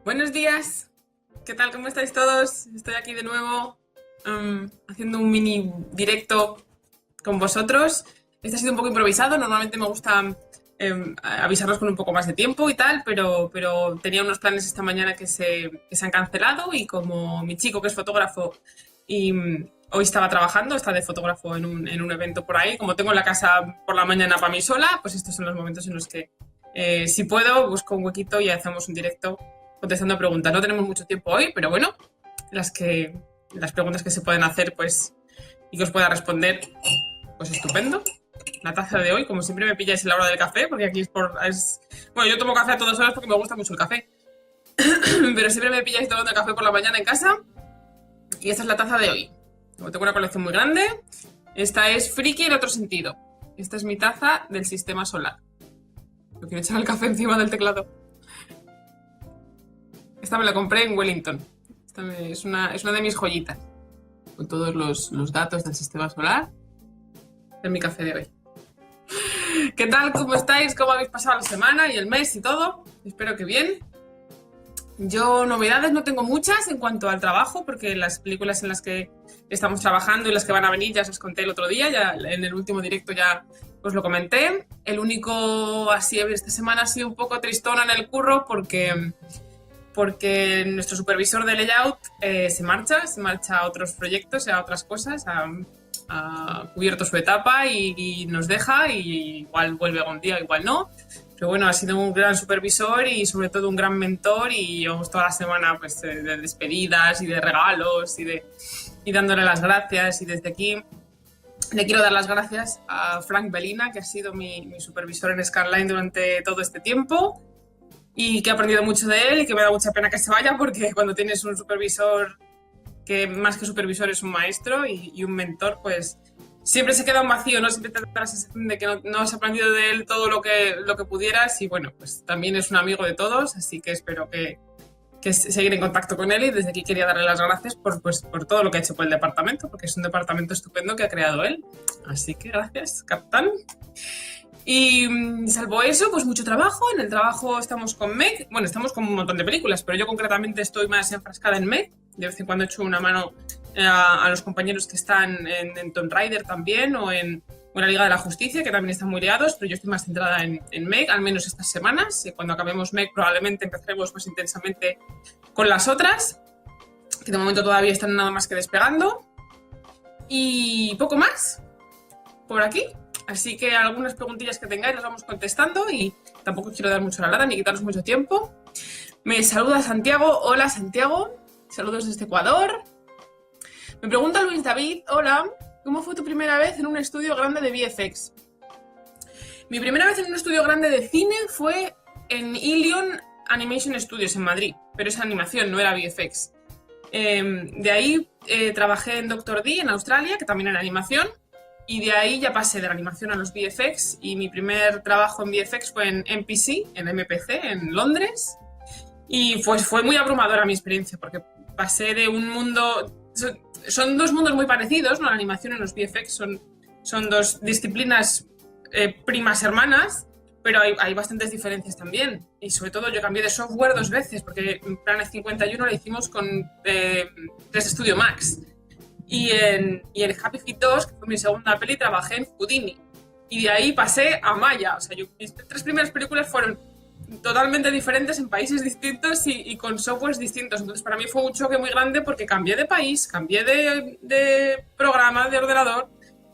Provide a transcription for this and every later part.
Buenos días, ¿qué tal? ¿Cómo estáis todos? Estoy aquí de nuevo haciendo un mini directo con vosotros. Este ha sido un poco improvisado, normalmente me gusta avisarlos con un poco más de tiempo y tal, pero tenía unos planes esta mañana que se han cancelado y como mi chico que es fotógrafo y hoy estaba trabajando, está de fotógrafo en un evento por ahí, como tengo la casa por la mañana para mí sola, pues estos son los momentos en los que si puedo busco un huequito y hacemos un directo contestando preguntas. No tenemos mucho tiempo hoy, pero bueno, las preguntas que se pueden hacer, pues, y que os pueda responder, pues estupendo. La taza de hoy, como siempre me pilláis en la hora del café, porque aquí bueno, yo tomo café a todas horas porque me gusta mucho el café, pero siempre me pilláis tomando café por la mañana en casa, y esta es la taza de hoy. Como tengo una colección muy grande, esta es friki en otro sentido. Esta es mi taza del sistema solar. Lo quiero echar el café encima del teclado. Esta me la compré en Wellington. Es una de mis joyitas. Con todos los datos del sistema solar. Es mi café de hoy. ¿Qué tal? ¿Cómo estáis? ¿Cómo habéis pasado la semana y el mes y todo? Espero que bien. Yo novedades no tengo muchas en cuanto al trabajo, porque las películas en las que estamos trabajando y las que van a venir ya os conté el otro día, ya en el último directo ya os lo comenté. El único así esta semana ha sido un poco tristona en el curro porque nuestro supervisor de layout se marcha a otros proyectos, a otras cosas, ha cubierto su etapa y nos deja, y igual vuelve algún día, igual no. Pero bueno, ha sido un gran supervisor y sobre todo un gran mentor, y llevamos toda la semana pues, de despedidas y de regalos y dándole las gracias. Y desde aquí le quiero dar las gracias a Frank Belina, que ha sido mi supervisor en Skyline durante todo este tiempo, y que he aprendido mucho de él y que me da mucha pena que se vaya, porque cuando tienes un supervisor que más que supervisor es un maestro y un mentor, pues siempre se queda un vacío, ¿no? Siempre te da la sensación de que no has aprendido de él todo lo que pudieras, y bueno, pues también es un amigo de todos, así que espero que seguir en contacto con él, y desde aquí quería darle las gracias por todo lo que ha hecho por el departamento, porque es un departamento estupendo que ha creado él. Así que gracias, capitán. Y salvo eso, pues mucho trabajo. En el trabajo estamos con Meg. Bueno, estamos con un montón de películas, pero yo concretamente estoy más enfrascada en Meg. De vez en cuando echo una mano a los compañeros que están en Tomb Raider también, o en la Liga de la Justicia, que también están muy liados, pero yo estoy más centrada en Meg, al menos estas semanas. Cuando acabemos Meg probablemente empezaremos más intensamente con las otras, que de momento todavía están nada más que despegando. Y poco más por aquí. Así que algunas preguntillas que tengáis las vamos contestando, y tampoco quiero dar mucho la lata ni quitaros mucho tiempo. Me saluda Santiago. Hola, Santiago. Saludos desde Ecuador. Me pregunta Luis David. Hola, ¿cómo fue tu primera vez en un estudio grande de VFX? Mi primera vez en un estudio grande de cine fue en Ilion Animation Studios en Madrid, pero es animación, no era VFX. De ahí trabajé en Dr. D en Australia, que también era animación. Y de ahí ya pasé de la animación a los VFX, y mi primer trabajo en VFX fue en MPC, en MPC, en Londres. Y pues fue muy abrumadora mi experiencia, porque pasé de un mundo... Son dos mundos muy parecidos, ¿no? La animación y los VFX son dos disciplinas primas hermanas, pero hay bastantes diferencias también. Y sobre todo yo cambié de software 2 veces, porque Planet 51 lo hicimos con 3 Studio Max. Y en Happy Feet 2, que fue mi segunda peli, trabajé en Houdini. Y de ahí pasé a Maya. O sea, mis 3 primeras películas fueron totalmente diferentes, en países distintos y con softwares distintos. Entonces para mí fue un choque muy grande, porque cambié de país, cambié de programa, de ordenador,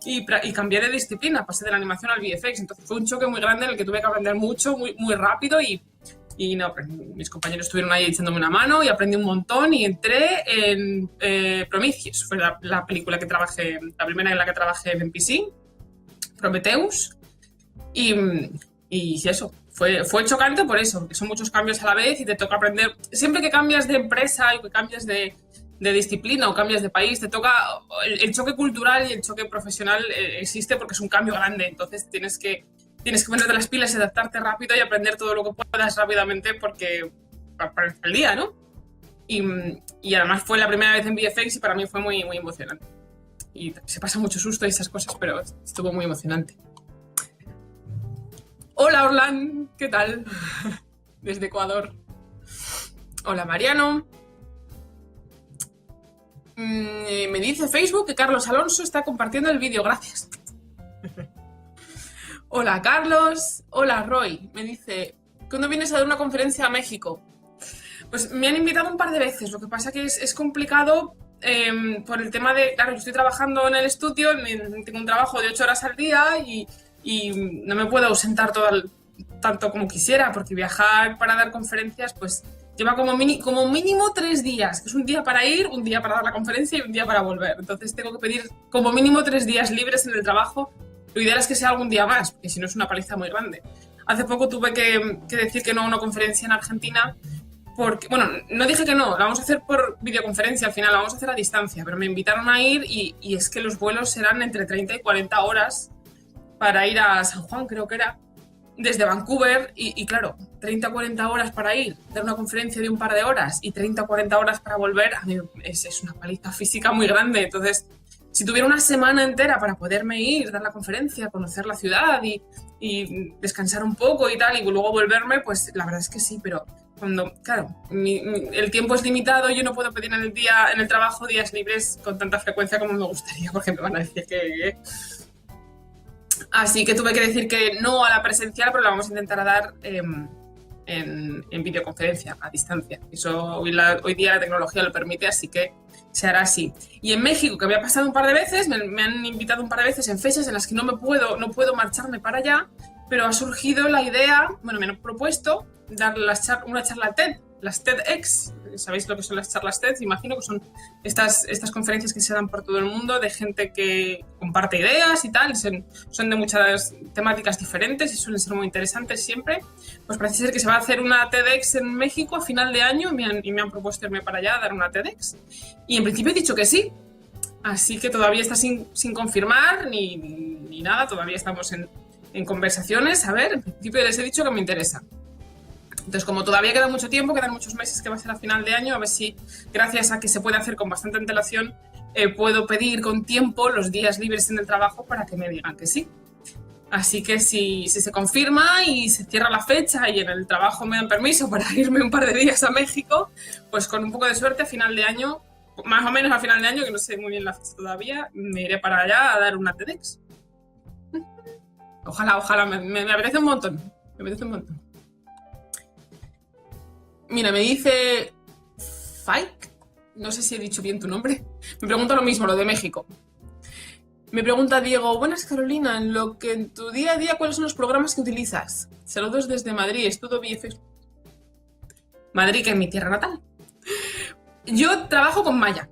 y cambié de disciplina. Pasé de la animación al VFX. Entonces fue un choque muy grande en el que tuve que aprender mucho, muy, muy rápido, y no, mis compañeros estuvieron ahí echándome una mano y aprendí un montón, y entré en Prometheus. Fue la película que trabajé, la primera en la que trabajé en NPC, Prometheus. Y eso, fue chocante por eso, porque son muchos cambios a la vez y te toca aprender. Siempre que cambias de empresa y que cambias de disciplina o cambias de país, te toca el choque cultural y el choque profesional existe, porque es un cambio grande. Entonces tienes que ponerte las pilas y adaptarte rápido y aprender todo lo que puedas rápidamente, porque para estar al día, ¿no? Y además fue la primera vez en VFX y para mí fue muy, muy emocionante. Y se pasa mucho susto y esas cosas, pero estuvo muy emocionante. Hola, Orlan, ¿qué tal? Desde Ecuador. Hola Mariano. Me dice Facebook que Carlos Alonso está compartiendo el vídeo, gracias. Hola Carlos. Hola Roy. Me dice, ¿cuándo vienes a dar una conferencia a México? Pues me han invitado un par de veces, lo que pasa que es complicado por el tema de, claro, yo estoy trabajando en el estudio, tengo un trabajo de 8 horas al día y no me puedo ausentar tanto como quisiera, porque viajar para dar conferencias pues lleva como mínimo 3 días, que es un día para ir, un día para dar la conferencia y un día para volver. Entonces tengo que pedir como mínimo 3 días libres en el trabajo. Lo ideal es que sea algún día más, porque si no es una paliza muy grande. Hace poco tuve que decir que no a una conferencia en Argentina, porque, bueno, no dije que no, la vamos a hacer por videoconferencia, al final la vamos a hacer a distancia, pero me invitaron a ir y es que los vuelos serán entre 30 y 40 horas para ir a San Juan, creo que era, desde Vancouver, y claro, 30 o 40 horas para ir, dar una conferencia de un par de horas y 30 o 40 horas para volver, a mí es una paliza física muy grande. Entonces, si tuviera una semana entera para poderme ir, dar la conferencia, conocer la ciudad y descansar un poco y tal, y luego volverme, pues la verdad es que sí, pero cuando, claro, el tiempo es limitado, yo no puedo pedir en el trabajo días libres con tanta frecuencia como me gustaría, porque me van a decir que... Así que tuve que decir que no a la presencial, pero la vamos a intentar dar en videoconferencia, a distancia. Eso hoy día la tecnología lo permite, así que se hará así. Y en México, que había pasado un par de veces, me han invitado un par de veces en fechas en las que no puedo marcharme para allá, pero ha surgido la idea, bueno, me han propuesto dar una charla TED, las TEDx. ¿Sabéis lo que son las charlas TED? Imagino que son estas conferencias que se dan por todo el mundo de gente que comparte ideas y tal, son de muchas temáticas diferentes y suelen ser muy interesantes siempre. Pues parece ser que se va a hacer una TEDx en México a final de año y me han propuesto irme para allá a dar una TEDx. Y en principio he dicho que sí, así que todavía está sin confirmar ni nada, todavía estamos en conversaciones. A ver, en principio les he dicho que me interesa. Entonces, como todavía queda mucho tiempo, quedan muchos meses que va a ser a final de año, a ver si, gracias a que se puede hacer con bastante antelación, puedo pedir con tiempo los días libres en el trabajo para que me digan que sí. Así que si se confirma y se cierra la fecha y en el trabajo me dan permiso para irme un par de días a México, pues con un poco de suerte a final de año, más o menos a final de año, que no sé muy bien la fecha todavía, me iré para allá a dar una TEDx. Ojalá, me apetece un montón. Me apetece un montón. Mira, me dice Fike, no sé si he dicho bien tu nombre, me pregunta lo mismo, lo de México. Me pregunta Diego, buenas Carolina, en tu día a día, ¿cuáles son los programas que utilizas? Saludos desde Madrid, estudio VFX. Madrid, que es mi tierra natal. Yo trabajo con Maya,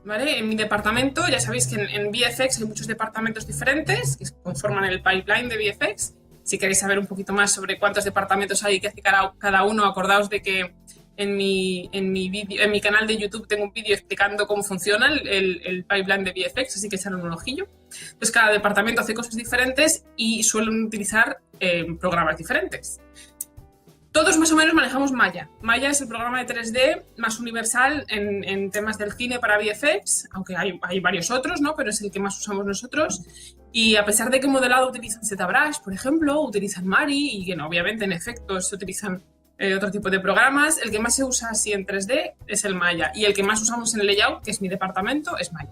¿vale? En mi departamento, ya sabéis que en VFX hay muchos departamentos diferentes que conforman el pipeline de VFX. Si queréis saber un poquito más sobre cuántos departamentos hay y qué hace cada uno, acordaos de que en mi canal de YouTube tengo un vídeo explicando cómo funciona el pipeline de VFX, así que echarle un ojillo. Entonces, cada departamento hace cosas diferentes y suelen utilizar programas diferentes. Todos más o menos manejamos Maya. Maya es el programa de 3D más universal en temas del cine para VFX, aunque hay varios otros, ¿no? Pero es el que más usamos nosotros. Y a pesar de que en modelado utilizan ZBrush, por ejemplo, utilizan Mari y que no, obviamente en efectos se utilizan otro tipo de programas, el que más se usa así en 3D es el Maya. Y el que más usamos en el layout, que es mi departamento, es Maya.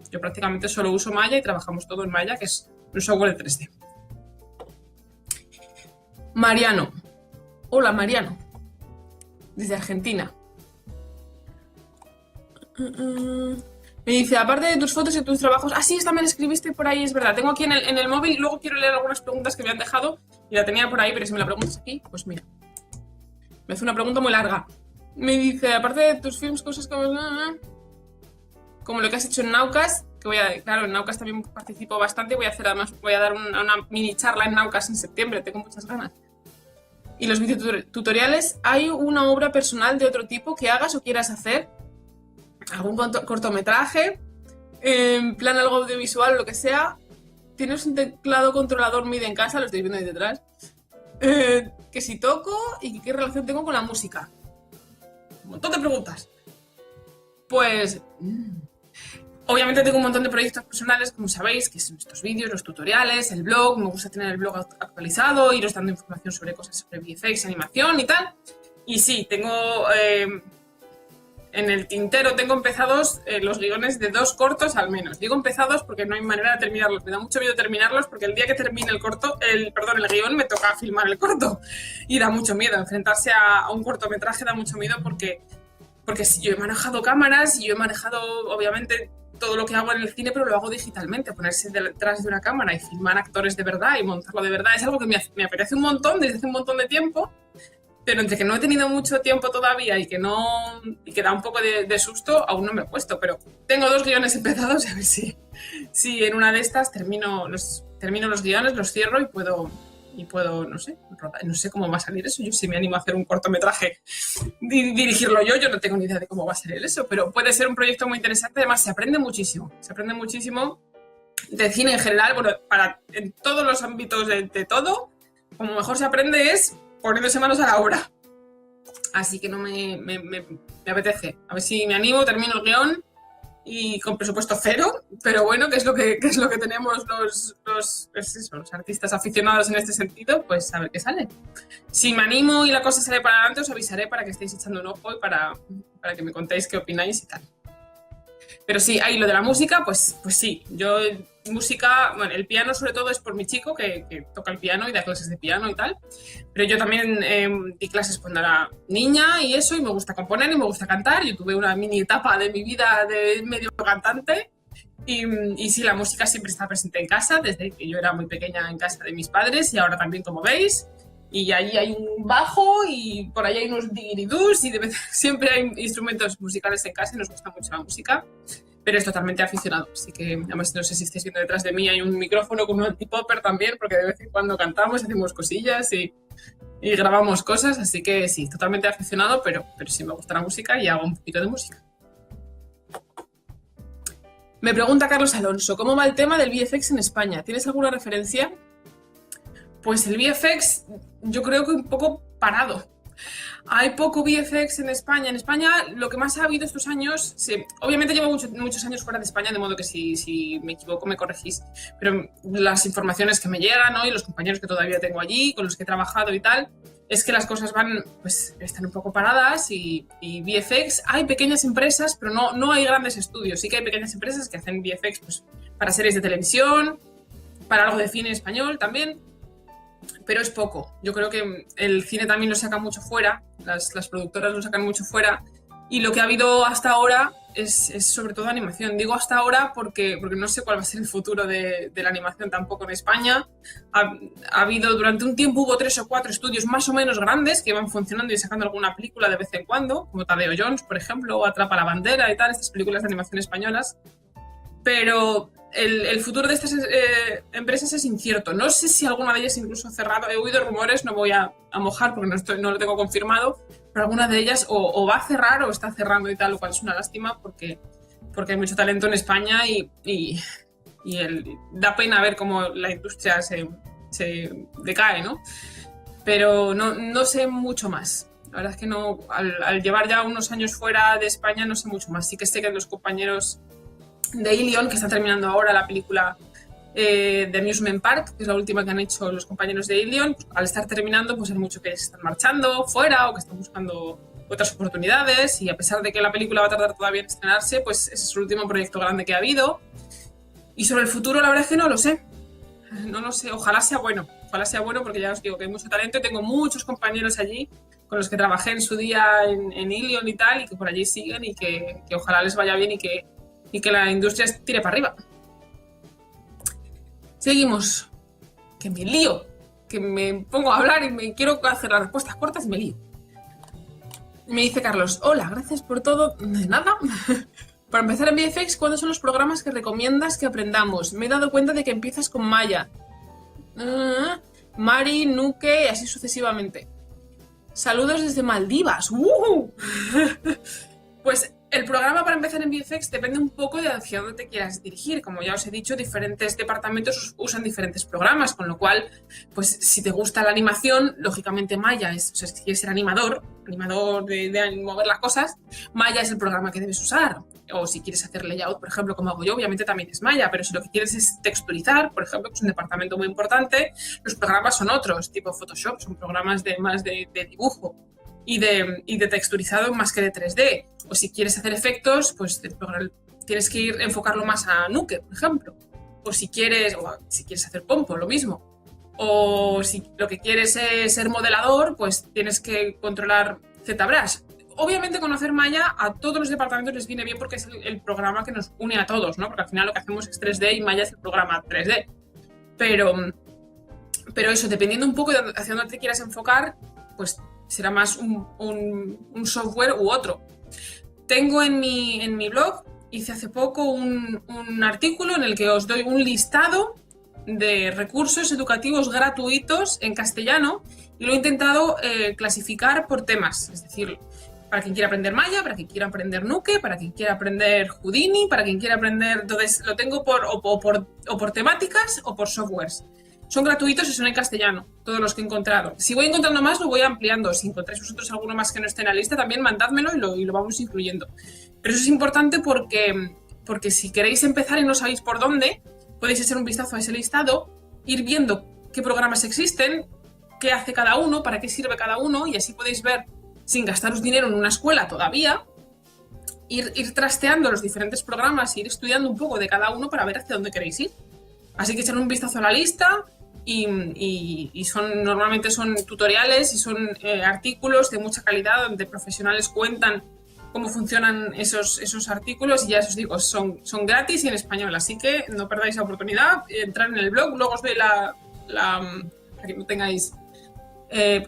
Yo prácticamente solo uso Maya y trabajamos todo en Maya, que es un software de 3D. Mariano. Hola, Mariano. Desde Argentina. Me dice, aparte de tus fotos y tus trabajos... Ah, sí, también escribiste por ahí, es verdad. Tengo aquí en el móvil, luego quiero leer algunas preguntas que me han dejado y la tenía por ahí, pero si me la preguntas aquí, pues mira. Me hace una pregunta muy larga. Me dice, aparte de tus films, cosas como lo que has hecho en Naucas, que claro, en Naucas también participo bastante, voy a dar una mini charla en Naucas en septiembre, tengo muchas ganas. Y los videotutoriales, ¿hay una obra personal de otro tipo que hagas o quieras hacer? ¿Algún cortometraje? En plan algo audiovisual o lo que sea. ¿Tienes un teclado controlador MIDI en casa? Lo estoy viendo ahí detrás. Que si toco y qué relación tengo con la música. Un montón de preguntas. Pues... Obviamente tengo un montón de proyectos personales, como sabéis, que son estos vídeos, los tutoriales, el blog. Me gusta tener el blog actualizado, iros dando información sobre cosas sobre VFX, animación y tal. Y sí, tengo en el tintero, tengo empezados los guiones de 2 cortos al menos. Digo empezados porque no hay manera de terminarlos. Me da mucho miedo terminarlos porque el día que termine el guión, me toca filmar el corto. Y da mucho miedo. Enfrentarse a un cortometraje da mucho miedo porque sí, yo he manejado cámaras y yo he manejado, obviamente, todo lo que hago en el cine, pero lo hago digitalmente. Ponerse detrás de una cámara y filmar actores de verdad y montarlo de verdad es algo que me apetece un montón desde hace un montón de tiempo, pero entre que no he tenido mucho tiempo todavía y que da un poco de susto, aún no me he puesto. Pero tengo 2 guiones empezados y a ver si en una de estas termino los guiones, los cierro y puedo, no sé cómo va a salir eso. Yo sí me animo a hacer un cortometraje, dirigirlo yo no tengo ni idea de cómo va a salir eso, pero puede ser un proyecto muy interesante. Además, se aprende muchísimo de cine en general, bueno, en todos los ámbitos de todo. Como mejor se aprende es poniéndose manos a la obra. Así que no me apetece. A ver si me animo, termino el guión y con presupuesto cero, pero bueno, que es lo que tenemos los artistas aficionados en este sentido, pues a ver qué sale. Si me animo y la cosa sale para adelante, os avisaré para que estéis echando un ojo y para que me contéis qué opináis y tal. Pero sí, ahí lo de la música, pues sí, yo música, bueno, el piano sobre todo es por mi chico que toca el piano y da clases de piano y tal, pero yo también di clases cuando era niña y eso, y me gusta componer y me gusta cantar. Yo tuve una mini etapa de mi vida de medio cantante y sí, la música siempre está presente en casa, desde que yo era muy pequeña en casa de mis padres y ahora también, como veis. Y allí hay un bajo y por ahí hay unos digiridús y siempre hay instrumentos musicales en casa y nos gusta mucho la música, pero es totalmente aficionado. Así que, además, no sé si estáis viendo detrás de mí, hay un micrófono con un antipopper también, porque de vez en cuando cantamos, hacemos cosillas y grabamos cosas, así que sí, totalmente aficionado, pero sí me gusta la música y hago un poquito de música. Me pregunta Carlos Alonso, ¿cómo va el tema del VFX en España? ¿Tienes alguna referencia? Pues el VFX yo creo que un poco parado. Hay poco VFX en España. En España lo que más ha habido estos años, sí, obviamente llevo muchos años fuera de España, de modo que si me equivoco me corregís, pero las informaciones que me llegan, ¿no? Y los compañeros que todavía tengo allí, con los que he trabajado y tal, es que las cosas están un poco paradas y VFX, hay pequeñas empresas, pero no hay grandes estudios. Sí que hay pequeñas empresas que hacen VFX pues, para series de televisión, para algo de cine español también, pero es poco. Yo creo que el cine también lo saca mucho fuera, las productoras lo sacan mucho fuera, y lo que ha habido hasta ahora es sobre todo animación. Digo hasta ahora porque no sé cuál va a ser el futuro de la animación tampoco en España. Ha habido, durante un tiempo hubo 3 o 4 estudios más o menos grandes que iban funcionando y sacando alguna película de vez en cuando, como Tadeo Jones, por ejemplo, o Atrapa la bandera y tal, estas películas de animación españolas. Pero el futuro de estas empresas es incierto. No sé si alguna de ellas incluso ha cerrado. He oído rumores, no voy a mojar porque no lo tengo confirmado, pero alguna de ellas o va a cerrar o está cerrando y tal, lo cual es una lástima porque hay mucho talento en España y da pena ver cómo la industria se decae, ¿no? Pero no sé mucho más. La verdad es que no, al llevar ya unos años fuera de España no sé mucho más. Sí que sé que los compañeros de Ilion, que está terminando ahora la película de Amusement Park, que es la última que han hecho los compañeros de Ilion, al estar terminando, pues hay mucho que están marchando fuera o que están buscando otras oportunidades, y a pesar de que la película va a tardar todavía en estrenarse, pues ese es el último proyecto grande que ha habido. Y sobre el futuro, la verdad es que no lo sé. No lo sé, ojalá sea bueno porque ya os digo que hay mucho talento y tengo muchos compañeros allí con los que trabajé en su día en Ilion y tal, y que por allí siguen y que ojalá les vaya bien y que la industria tire para arriba. Seguimos. Que me lío. Que me pongo a hablar y me quiero hacer las respuestas cortas y me lío. Me dice Carlos, hola, gracias por todo. De nada. Para empezar en VFX, ¿cuáles son los programas que recomiendas que aprendamos? Me he dado cuenta de que empiezas con Maya, Mari, Nuke y así sucesivamente. Saludos desde Maldivas. Pues el programa para empezar en VFX depende un poco de hacia dónde te quieras dirigir. Como ya os he dicho, diferentes departamentos usan diferentes programas, con lo cual, pues si te gusta la animación, lógicamente Maya es, o sea, si quieres ser animador de mover las cosas, Maya es el programa que debes usar. O si quieres hacer layout, por ejemplo, como hago yo, obviamente también es Maya, pero si lo que quieres es texturizar, por ejemplo, que es un departamento muy importante, los programas son otros, tipo Photoshop, son programas más de dibujo. y de texturizado más que de 3D. O si quieres hacer efectos, pues tienes que enfocarlo más a Nuke, por ejemplo. O si quieres hacer Pompo, lo mismo. O si lo que quieres es ser modelador, pues tienes que controlar ZBrush. Obviamente conocer Maya a todos los departamentos les viene bien porque es el programa que nos une a todos, ¿no? Porque al final lo que hacemos es 3D y Maya es el programa 3D. Pero eso, dependiendo un poco de hacia dónde te quieras enfocar, pues será más un software u otro. Tengo en mi blog, hice hace poco un artículo en el que os doy un listado de recursos educativos gratuitos en castellano y lo he intentado clasificar por temas, es decir, para quien quiera aprender Maya, para quien quiera aprender Nuke, para quien quiera aprender Houdini, para quien quiera aprender... Entonces lo tengo por temáticas o por softwares. Son gratuitos y son en castellano, todos los que he encontrado. Si voy encontrando más, lo voy ampliando. Si encontráis vosotros alguno más que no esté en la lista, también mandádmelo y lo vamos incluyendo. Pero eso es importante porque si queréis empezar y no sabéis por dónde, podéis echar un vistazo a ese listado, ir viendo qué programas existen, qué hace cada uno, para qué sirve cada uno, y así podéis ver, sin gastaros dinero en una escuela todavía, ir trasteando los diferentes programas, ir estudiando un poco de cada uno para ver hacia dónde queréis ir. Así que echar un vistazo a la lista y normalmente son tutoriales y son artículos de mucha calidad donde profesionales cuentan cómo funcionan esos artículos, y ya os digo, son gratis y en español, así que no perdáis la oportunidad, entrar en el blog. Luego os doy para que no tengáis,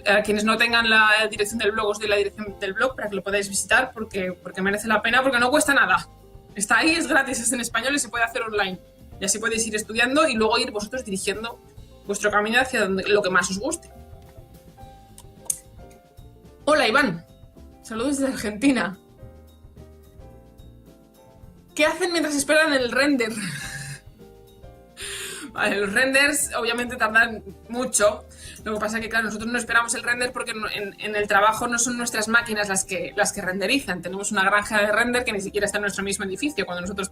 a quienes no tengan la dirección del blog, os doy la dirección del blog para que lo podáis visitar porque merece la pena, porque no cuesta nada. Está ahí, es gratis, es en español y se puede hacer online. Y así podéis ir estudiando y luego ir vosotros dirigiendo vuestro camino hacia lo que más os guste. Hola, Iván. Saludos desde Argentina. ¿Qué hacen mientras esperan el render? Vale, los renders obviamente tardan mucho. Lo que pasa es que, claro, nosotros no esperamos el render porque en el trabajo no son nuestras máquinas las que renderizan. Tenemos una granja de render que ni siquiera está en nuestro mismo edificio. Cuando nosotros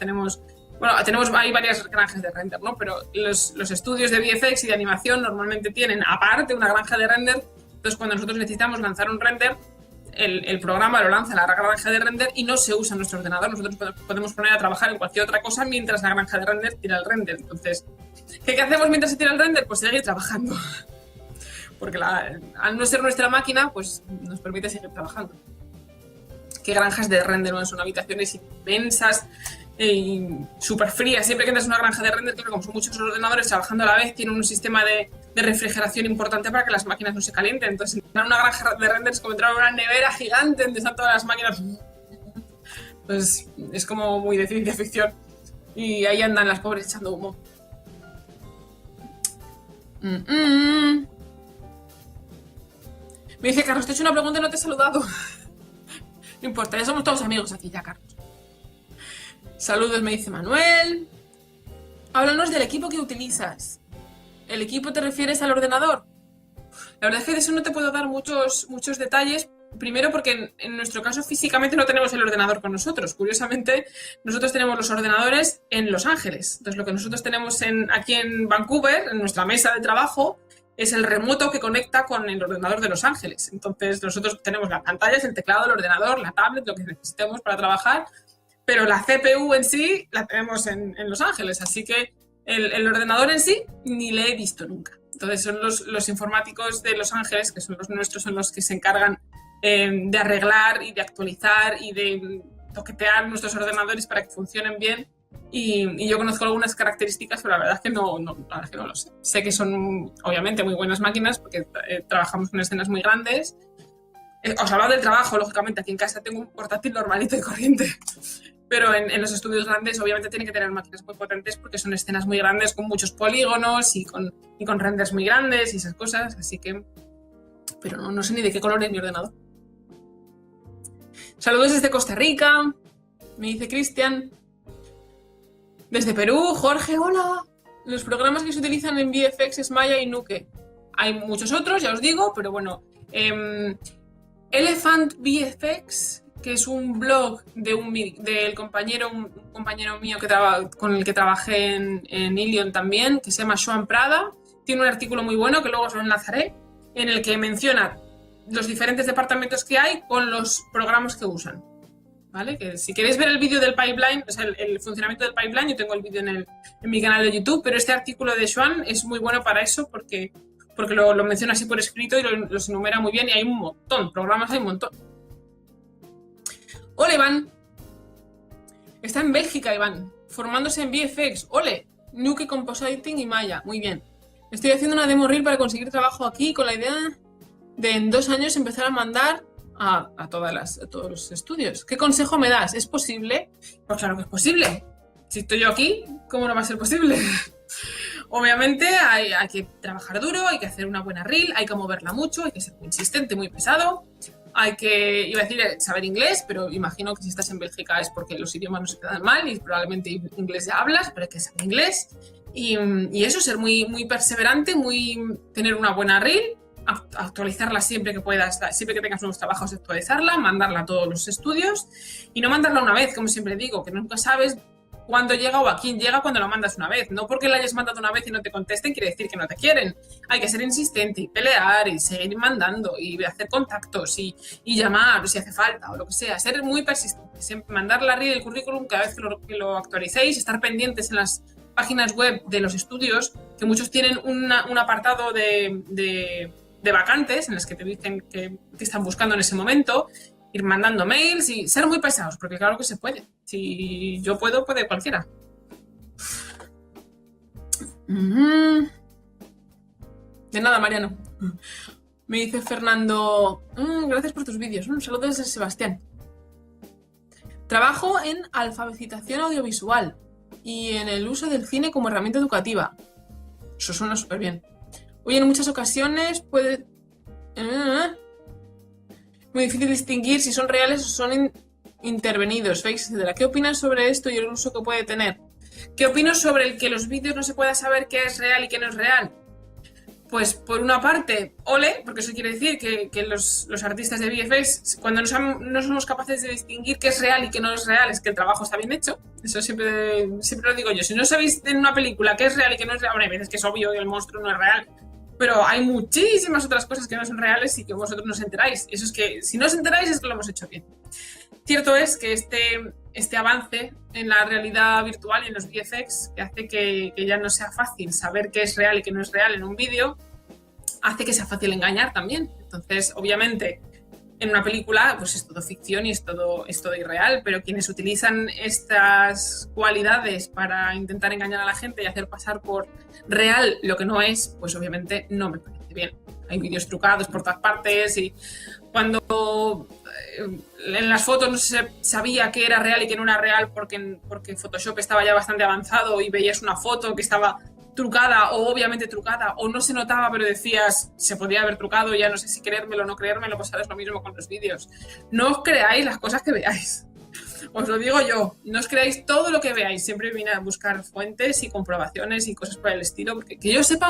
hay varias granjas de render, ¿no? Pero los estudios de VFX y de animación normalmente tienen aparte una granja de render. Entonces, cuando nosotros necesitamos lanzar un render, el programa lo lanza a la granja de render y no se usa en nuestro ordenador. Nosotros podemos poner a trabajar en cualquier otra cosa mientras la granja de render tira el render. Entonces, ¿qué hacemos mientras se tira el render? Pues seguir trabajando. Porque al no ser nuestra máquina, pues nos permite seguir trabajando. ¿Qué granjas de render? No son habitaciones inmensas y súper frías. Siempre que entras en una granja de render, como son muchos ordenadores trabajando a la vez, tienen un sistema de refrigeración importante para que las máquinas no se calienten. Entonces, entrar en una granja de render es como entrar en una nevera gigante donde están todas las máquinas. Pues es como muy de ciencia ficción. Y ahí andan las pobres echando humo. Me dice, Carlos, te he hecho una pregunta y no te he saludado. No importa, ya somos todos amigos aquí ya, Carlos. Saludos, me dice Manuel. Háblanos del equipo que utilizas. ¿El equipo te refieres al ordenador? La verdad es que de eso no te puedo dar muchos detalles. Primero porque en nuestro caso físicamente no tenemos el ordenador con nosotros. Curiosamente, nosotros tenemos los ordenadores en Los Ángeles. Entonces lo que nosotros tenemos aquí en Vancouver, en nuestra mesa de trabajo, es el remoto que conecta con el ordenador de Los Ángeles. Entonces nosotros tenemos las pantallas, el teclado, el ordenador, la tablet, lo que necesitemos para trabajar, pero la CPU en sí la tenemos en Los Ángeles. Así que el ordenador en sí ni le he visto nunca. Entonces son los informáticos de Los Ángeles, que son los nuestros, son los que se encargan de arreglar y de actualizar y de toquetear nuestros ordenadores para que funcionen bien. Y yo conozco algunas características, pero la verdad es que no lo sé. Sé que son obviamente muy buenas máquinas porque trabajamos con escenas muy grandes. Os hablaba del trabajo, lógicamente. Aquí en casa tengo un portátil normalito y corriente. Pero en los estudios grandes obviamente tienen que tener máquinas muy potentes porque son escenas muy grandes con muchos polígonos y con renders muy grandes y esas cosas. Así que... Pero no sé ni de qué color es mi ordenador. Saludos desde Costa Rica, me dice Cristian. Desde Perú, Jorge, hola. Los programas que se utilizan en VFX es Maya y Nuke. Hay muchos otros, ya os digo, pero bueno. Elephant VFX, que es un blog del compañero mío con el que trabajé en Ilion también, que se llama Joan Prada. Tiene un artículo muy bueno que luego os lo enlazaré, en el que menciona los diferentes departamentos que hay con los programas que usan. ¿Vale? Que si queréis ver el vídeo del pipeline, o sea, el funcionamiento del pipeline, yo tengo el vídeo en mi canal de YouTube, pero este artículo de Xuan es muy bueno para eso porque lo menciona así por escrito y los enumera muy bien y hay un montón, programas hay un montón. Hola, Iván. Está en Bélgica, Iván, formándose en VFX. Ole, Nuke Compositing y Maya. Muy bien. Estoy haciendo una demo reel para conseguir trabajo aquí con la idea de en 2 años empezar a mandar a todos los estudios. ¿Qué consejo me das? ¿Es posible? Pues claro que es posible. Si estoy yo aquí, ¿cómo no va a ser posible? Obviamente hay que trabajar duro, hay que hacer una buena reel, hay que moverla mucho, hay que ser muy insistente, muy pesado. Hay que, iba a decir, saber inglés, pero imagino que si estás en Bélgica es porque los idiomas no se te dan mal y probablemente inglés ya hablas, pero hay que saber inglés. Y eso, ser muy, muy perseverante, tener una buena reel, actualizarla siempre que puedas, siempre que tengas nuevos trabajos, actualizarla, mandarla a todos los estudios y no mandarla una vez, como siempre digo, que nunca sabes cuándo llega o a quién llega cuando la mandas una vez. No porque la hayas mandado una vez y no te contesten quiere decir que no te quieren. Hay que ser insistente y pelear y seguir mandando y hacer contactos y llamar si hace falta o lo que sea. Ser muy persistente. Siempre mandar la reel, el currículum cada vez que lo actualicéis, estar pendientes en las páginas web de los estudios, que muchos tienen un apartado de vacantes en las que te dicen que están buscando en ese momento, ir mandando mails y ser muy pesados, porque claro que se puede. Si yo puedo, puede cualquiera. De nada, Mariano. Me dice Fernando, gracias por tus vídeos. Un saludo desde Sebastián. Trabajo en alfabetización audiovisual y en el uso del cine como herramienta educativa. Eso suena súper bien. Hoy en muchas ocasiones puede... muy difícil distinguir si son reales o son intervenidos, fakes, etc. ¿Qué opinas sobre esto y el uso que puede tener? ¿Qué opino sobre el que los vídeos no se pueda saber qué es real y qué no es real? Pues por una parte, ole, porque eso quiere decir que los artistas de VFX, cuando no somos capaces de distinguir qué es real y qué no es real, es que el trabajo está bien hecho. Eso siempre lo digo yo. Si no sabéis en una película qué es real y qué no es real, bueno, hay veces que es obvio que el monstruo no es real, pero hay muchísimas otras cosas que no son reales y que vosotros no os enteráis. Eso es que, si no os enteráis, es que lo hemos hecho bien. Cierto es que este avance en la realidad virtual y en los VFX, que hace que ya no sea fácil saber qué es real y qué no es real en un vídeo, hace que sea fácil engañar también. Entonces, obviamente, en una película pues es todo ficción y es todo irreal, pero quienes utilizan estas cualidades para intentar engañar a la gente y hacer pasar por real lo que no es, pues obviamente no me parece bien. Hay vídeos trucados por todas partes y cuando en las fotos no se sabía que era real y que no era real porque Photoshop estaba ya bastante avanzado y veías una foto que estaba trucada o obviamente trucada o no se notaba pero decías se podía haber trucado, ya no sé si creérmelo o no creérmelo, pues ahora es lo mismo con los vídeos. No os creáis las cosas que veáis, os lo digo yo, no os creáis todo lo que veáis, siempre vine a buscar fuentes y comprobaciones y cosas por el estilo, porque que yo sepa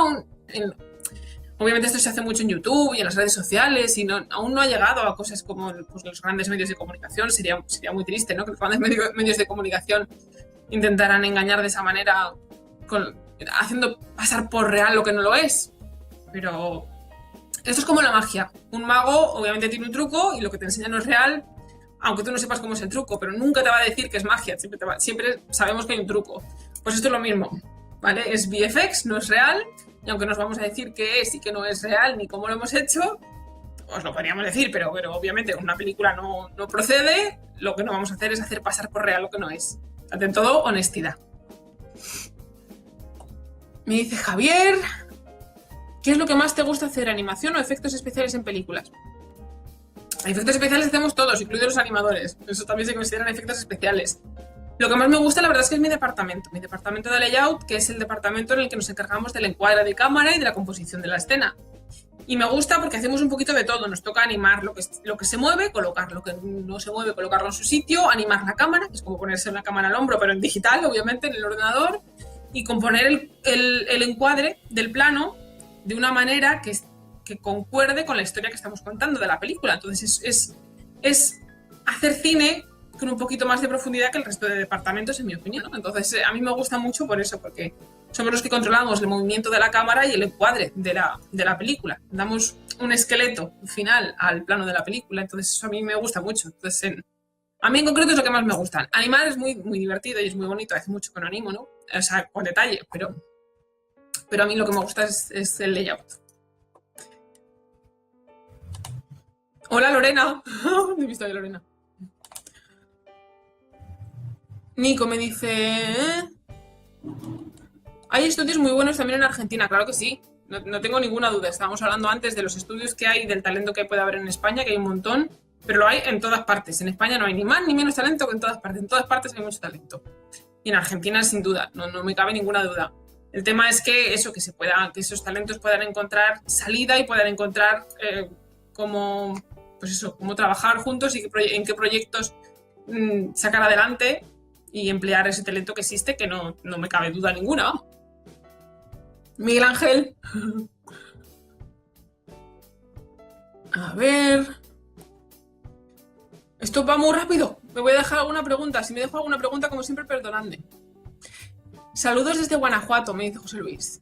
obviamente esto se hace mucho en YouTube y en las redes sociales y aún no ha llegado a cosas como pues, los grandes medios de comunicación. Sería muy triste, ¿no? Que los grandes medios de comunicación intentaran engañar de esa manera haciendo pasar por real lo que no lo es. Pero esto es como la magia. Un mago obviamente tiene un truco y lo que te enseña no es real, aunque tú no sepas cómo es el truco, pero nunca te va a decir que es magia, siempre sabemos que hay un truco. Pues esto es lo mismo, ¿vale? Es VFX, no es real, y aunque nos vamos a decir qué es y qué no es real ni cómo lo hemos hecho, os lo podríamos decir, pero obviamente una película no procede, lo que no vamos a hacer es hacer pasar por real lo que no es. Ante todo, honestidad. Me dice Javier, ¿qué es lo que más te gusta hacer, animación o efectos especiales en películas? Efectos especiales hacemos todos, incluidos los animadores. Eso también se consideran efectos especiales. Lo que más me gusta, la verdad, es que es mi departamento de layout, que es el departamento en el que nos encargamos del encuadre de cámara y de la composición de la escena. Y me gusta porque hacemos un poquito de todo. Nos toca animar lo que se mueve, colocar lo que no se mueve, colocarlo en su sitio, animar la cámara, que es como ponerse una cámara al hombro, pero en digital, obviamente, en el ordenador, y componer el encuadre del plano de una manera que concuerde con la historia que estamos contando de la película. Entonces es hacer cine con un poquito más de profundidad que el resto de departamentos, en mi opinión, ¿no? Entonces a mí me gusta mucho por eso, porque somos los que controlamos el movimiento de la cámara y el encuadre de la película. Damos un esqueleto final al plano de la película, entonces eso a mí me gusta mucho. Entonces, a mí en concreto es lo que más me gusta. Animar es muy, muy divertido y es muy bonito, hace mucho que no animo, ¿no? O sea, con detalle, pero a mí lo que me gusta es el layout. Hola Lorena, no he visto a Lorena. Nico me dice... Hay estudios muy buenos también en Argentina, claro que sí, no tengo ninguna duda. Estábamos hablando antes de los estudios que hay, del talento que puede haber en España, que hay un montón, pero lo hay en todas partes. En España no hay ni más ni menos talento que en todas partes hay mucho talento. Y en Argentina sin duda, no me cabe ninguna duda. El tema es que eso, que esos talentos puedan encontrar salida y puedan encontrar cómo trabajar juntos y en qué proyectos sacar adelante y emplear ese talento que existe, que no me cabe duda ninguna. Miguel Ángel. A ver. Esto va muy rápido. Me voy a dejar alguna pregunta. Si me dejo alguna pregunta, como siempre, perdonadme. Saludos desde Guanajuato, me dice José Luis.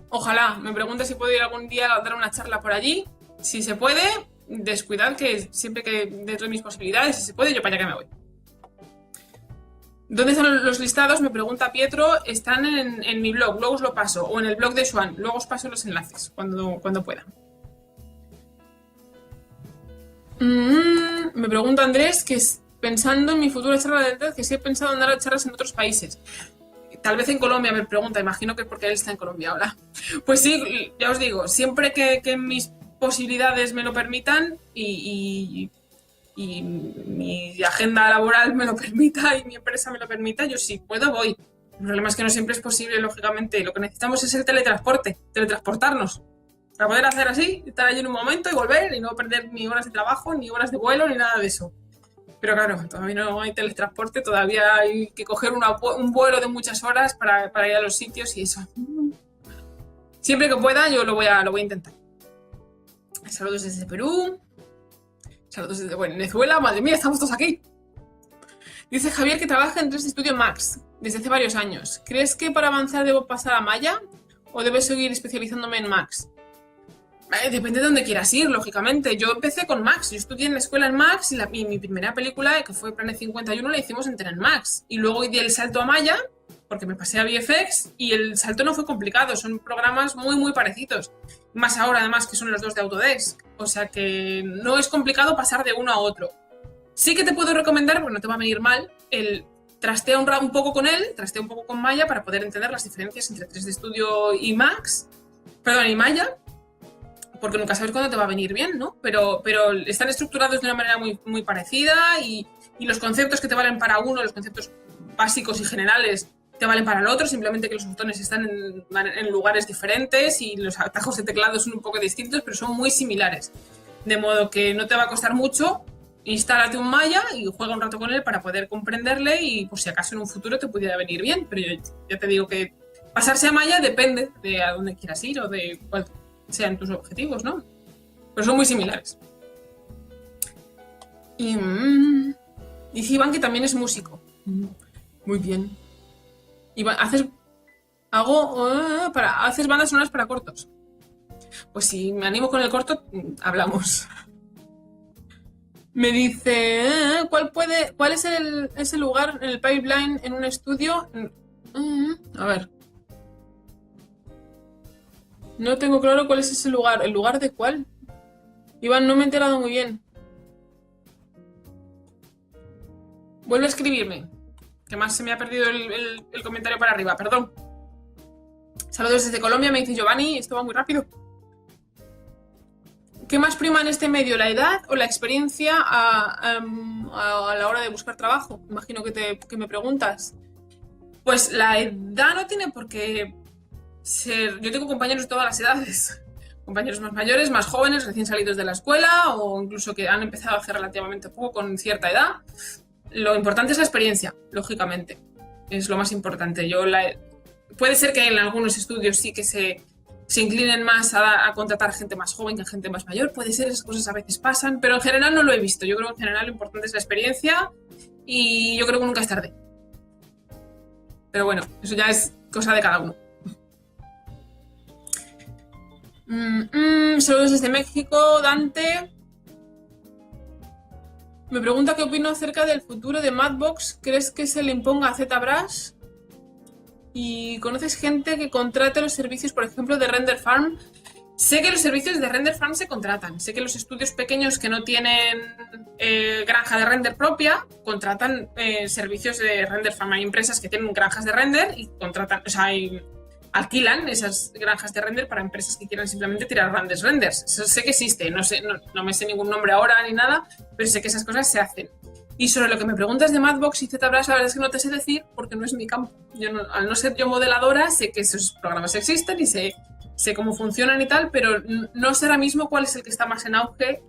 Ojalá. Me pregunta si puedo ir algún día a dar una charla por allí. Si se puede, descuidad que siempre que dentro de mis posibilidades, si se puede, yo para allá que me voy. ¿Dónde están los listados? Me pregunta Pietro. Están en mi blog, luego os lo paso, o en el blog de Swan, luego os paso los enlaces cuando pueda. Me pregunta Andrés que pensando en mi futura charla de TED, que si he pensado en dar charlas en otros países. Tal vez en Colombia, me pregunta, imagino que porque él está en Colombia ahora. Pues sí, ya os digo, siempre que mis posibilidades me lo permitan y mi agenda laboral me lo permita y mi empresa me lo permita, yo sí puedo, voy. El problema es que no siempre es posible, lógicamente. Lo que necesitamos es el teletransportarnos. Para poder hacer así, estar allí en un momento y volver y no perder ni horas de trabajo, ni horas de vuelo, ni nada de eso. Pero claro, todavía no hay teletransporte, todavía hay que coger un vuelo de muchas horas para ir a los sitios y eso. Siempre que pueda, yo lo voy a intentar. Saludos desde Perú. Saludos desde Venezuela. Madre mía, estamos todos aquí. Dice Javier que trabaja en 3D Studio Max desde hace varios años. ¿Crees que para avanzar debo pasar a Maya o debo seguir especializándome en Max? Depende de dónde quieras ir, lógicamente. Yo empecé con Max. Yo estudié en la escuela en Max y mi primera película, que fue Planet 51, la hicimos entera en Max. Y luego di el salto a Maya, porque me pasé a VFX, y el salto no fue complicado. Son programas muy, muy parecidos. Más ahora, además, que son los dos de Autodesk. O sea que no es complicado pasar de uno a otro. Sí que te puedo recomendar, porque no te va a venir mal, el trastea un poco con él, trastea un poco con Maya para poder entender las diferencias entre 3D Studio y Maya, porque nunca sabes cuándo te va a venir bien, ¿no? Pero están estructurados de una manera muy, muy parecida y los conceptos que te valen para uno, los conceptos básicos y generales, te valen para el otro, simplemente que los botones están en lugares diferentes y los atajos de teclado son un poco distintos, pero son muy similares. De modo que no te va a costar mucho, instálate un Maya y juega un rato con él para poder comprenderle y por si acaso en un futuro te pudiera venir bien. Pero yo ya te digo que pasarse a Maya depende de a dónde quieras ir o de cuál sean tus objetivos, ¿no? Pero son muy similares. Y dice Iván que también es músico. Muy bien. Iván, haces bandas sonoras para cortos. Pues si me animo con el corto, hablamos. Me dice, ¿cuál es ese lugar en el pipeline en un estudio? A ver. No tengo claro cuál es ese lugar. ¿El lugar de cuál? Iván, no me he enterado muy bien. Vuelve a escribirme. Que más se me ha perdido el comentario para arriba, perdón. Saludos desde Colombia, me dice Giovanni. Esto va muy rápido. ¿Qué más prima en este medio, la edad o la experiencia a la hora de buscar trabajo? Imagino que me preguntas. Pues la edad no tiene por qué ser... Yo tengo compañeros de todas las edades. Compañeros más mayores, más jóvenes, recién salidos de la escuela o incluso que han empezado hace relativamente poco con cierta edad. Lo importante es la experiencia, lógicamente. Es lo más importante. Puede ser que en algunos estudios sí que se inclinen más a contratar gente más joven que gente más mayor. Puede ser, esas cosas a veces pasan, pero en general no lo he visto. Yo creo que en general lo importante es la experiencia y yo creo que nunca es tarde. Pero bueno, eso ya es cosa de cada uno. Saludos desde México, Dante. Me pregunta qué opino acerca del futuro de Madbox. ¿Crees que se le imponga a ZBrush? ¿Y conoces gente que contrate los servicios, por ejemplo, de Render Farm? Sé que los servicios de Render Farm se contratan. Sé que los estudios pequeños que no tienen granja de render propia contratan servicios de Render Farm. Hay empresas que tienen granjas de render y contratan, o sea, alquilan esas granjas de render para empresas que quieran simplemente tirar grandes renders. Eso sé que existe. No me sé ningún nombre ahora ni nada, pero sé que esas cosas se hacen. Y sobre lo que me preguntas de Madbox y ZBrush, la verdad es que no te sé decir porque no es mi campo. Al no ser yo modeladora, sé que esos programas existen y sé cómo funcionan y tal, pero no sé ahora mismo cuál es el que está más en auge